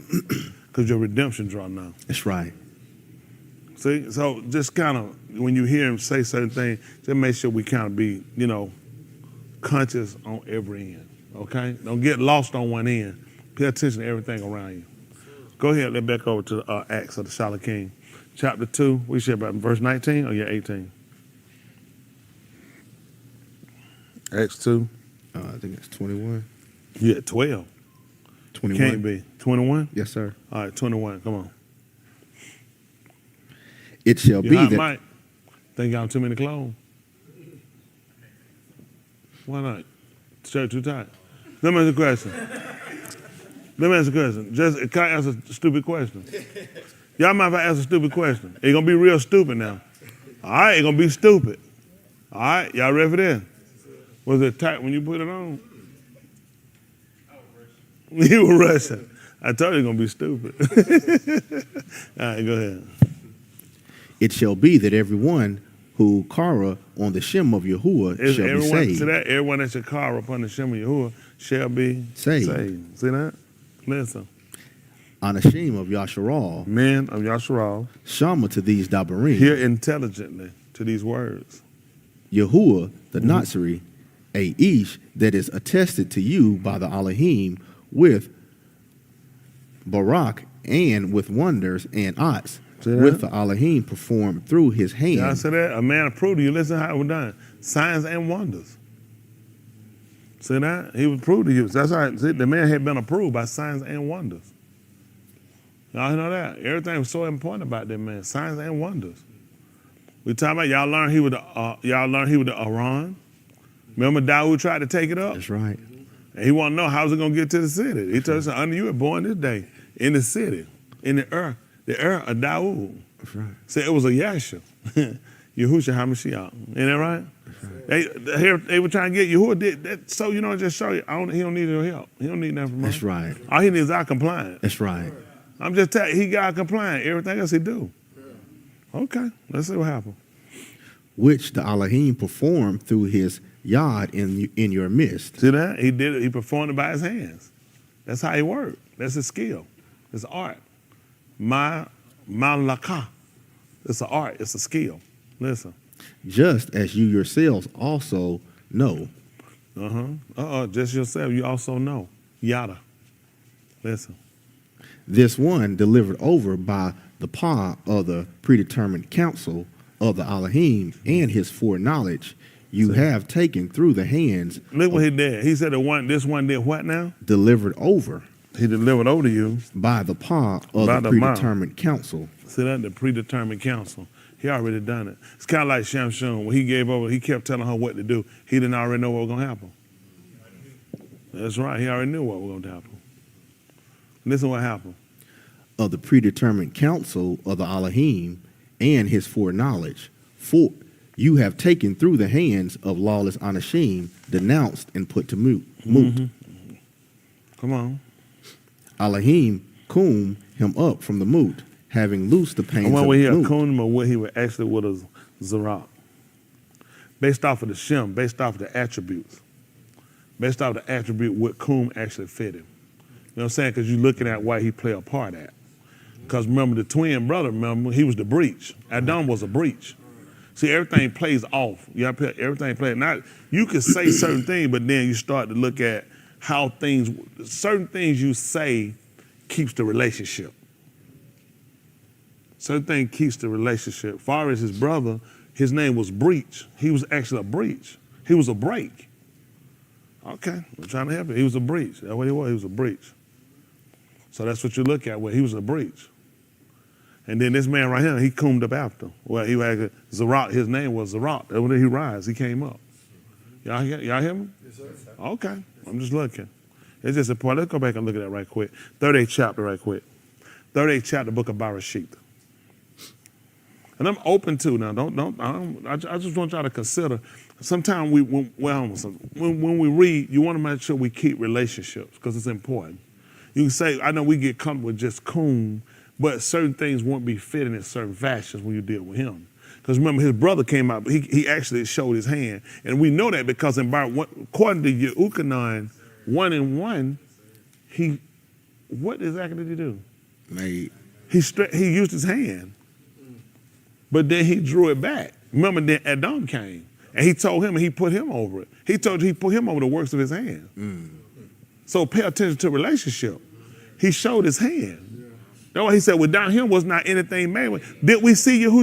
Because your redemption draw now. That's right. See? So just kind of, when you hear him say certain things, just make sure we kind of be, conscious on every end. Okay? Don't get lost on one end. Pay attention to everything around you. Go ahead, let's back over to Acts of the Solid King. Chapter 2, we said about verse 19 or 18? Acts 2. I think it's 21. You at 12. 21. Can't be. 21? Yes, sir. All right, 21. Come on. It shall You be hot, that Mike? Think y'all too many clothes? Why not? Shirt too tight. Let me ask a question. Just can I ask a stupid question? Y'all mind if I ask a stupid question? It's gonna be real stupid now. All right, it's gonna be stupid. All right, y'all ready for this? Was it tight when you put it on? You were rushing. I told you it's gonna be stupid. All right, go ahead. it shall be that everyone who kara on the shem of Yahuwah shall be saved. See that? Everyone that shall kara upon the shem of Yahuwah shall be Saved. See that? Listen. Anashim of Yasharal, Men of Yasharal, Shama to these Dabarim, hear intelligently to these words. Yahuwah the Nazari, a ish that is attested to you by the Elohim with Barak and with wonders and ots, See that? with the Elohim performed through his hand. Y'all see that? A man approved of you. Listen how it was done. Signs and wonders. See that? He was approved of you. That's how the man had been approved by signs and wonders. Y'all know that? Everything was so important about that man. Signs and wonders. We talking about y'all learned he was the Aran. Remember Dawood tried to take it up? That's right. And he want to know how's it going to get to the city. He told us, under you were born this day in the city, in the earth of Dawood. That's right. Said it was a Yasha. Yahushua HaMashiach. Ain't that right? They were trying to get Yahuwah did that, so just show you. He don't need your help. He don't need nothing from us. That's right. All he needs is our compliance. That's right. I'm just telling you, he got compliant. Everything else he do. Okay, let's see what happens. Which the Elohim performed through his yod in your midst. See that? He did it. He performed it by his hands. That's how he worked. That's his skill. It's art. Malaka. It's an art. It's a skill. Listen. Just as you yourselves also know. Just yourself. You also know. Yada. Listen. This one delivered over by the paw of the predetermined counsel of the Elohim and his foreknowledge, you have taken through the hands. Look what he did. He said this one did what now? Delivered over. He delivered over to you. By the paw of By the the predetermined counsel. See that? The predetermined counsel. He already done it. It's kind of like Shamshon. When he gave over, he kept telling her what to do. He didn't already know what was going to happen. That's right. He already knew what was going to happen. Listen what happened. Of the predetermined counsel of the Elohim and his foreknowledge. For you have taken through the hands of lawless Anashim, denounced and put to moot. Mm-hmm. Come on. Elohim kum him up from the moot, having loosed the pains When of we the hear moot. Kunim or what he would actually with a Zarak. Based off of the Shem, based off of the attributes. Based off of the attribute what Kum actually fit him. what I'm saying? Because you're looking at why he play a part at. Because remember, the twin brother, remember, he was the breach. Adam was a breach. See, everything plays off. Everything plays. Not, you can say certain things, but then you start to look at how certain things you say keeps the relationship. Certain thing keeps the relationship. As far as his brother, his name was Breach. He was actually a breach. He was a break. Okay, I'm trying to help you. He was a breach. That's what he was. He was a breach. So that's what you look at, where he was a breach. And then this man right here, he combed up after. Well, he had Zarat. His name was Zarat. When he rise, he came up. Y'all hear me? Yes, sir. Okay, I'm just looking. It's just important. Let's go back and look at that right quick. 38th chapter right quick. 38th chapter, book of Bereshit. And I'm open to now. I just want y'all to consider. Sometimes when we read, you want to make sure we keep relationships because it's important. You can say, I know we get comfortable with just coon, but certain things won't be fitting in certain fashions when you deal with him. Because remember, his brother came out, he actually showed his hand. And we know that because according to Yehukanan 1:1, what exactly did he do? He used his hand. But then he drew it back. Remember, then Adam came, and he told him, and he put him over it. He told you he put him over the works of his hand. So pay attention to relationship. He showed his hand. That's why he said, without him was not anything made. Did we see Yahushua?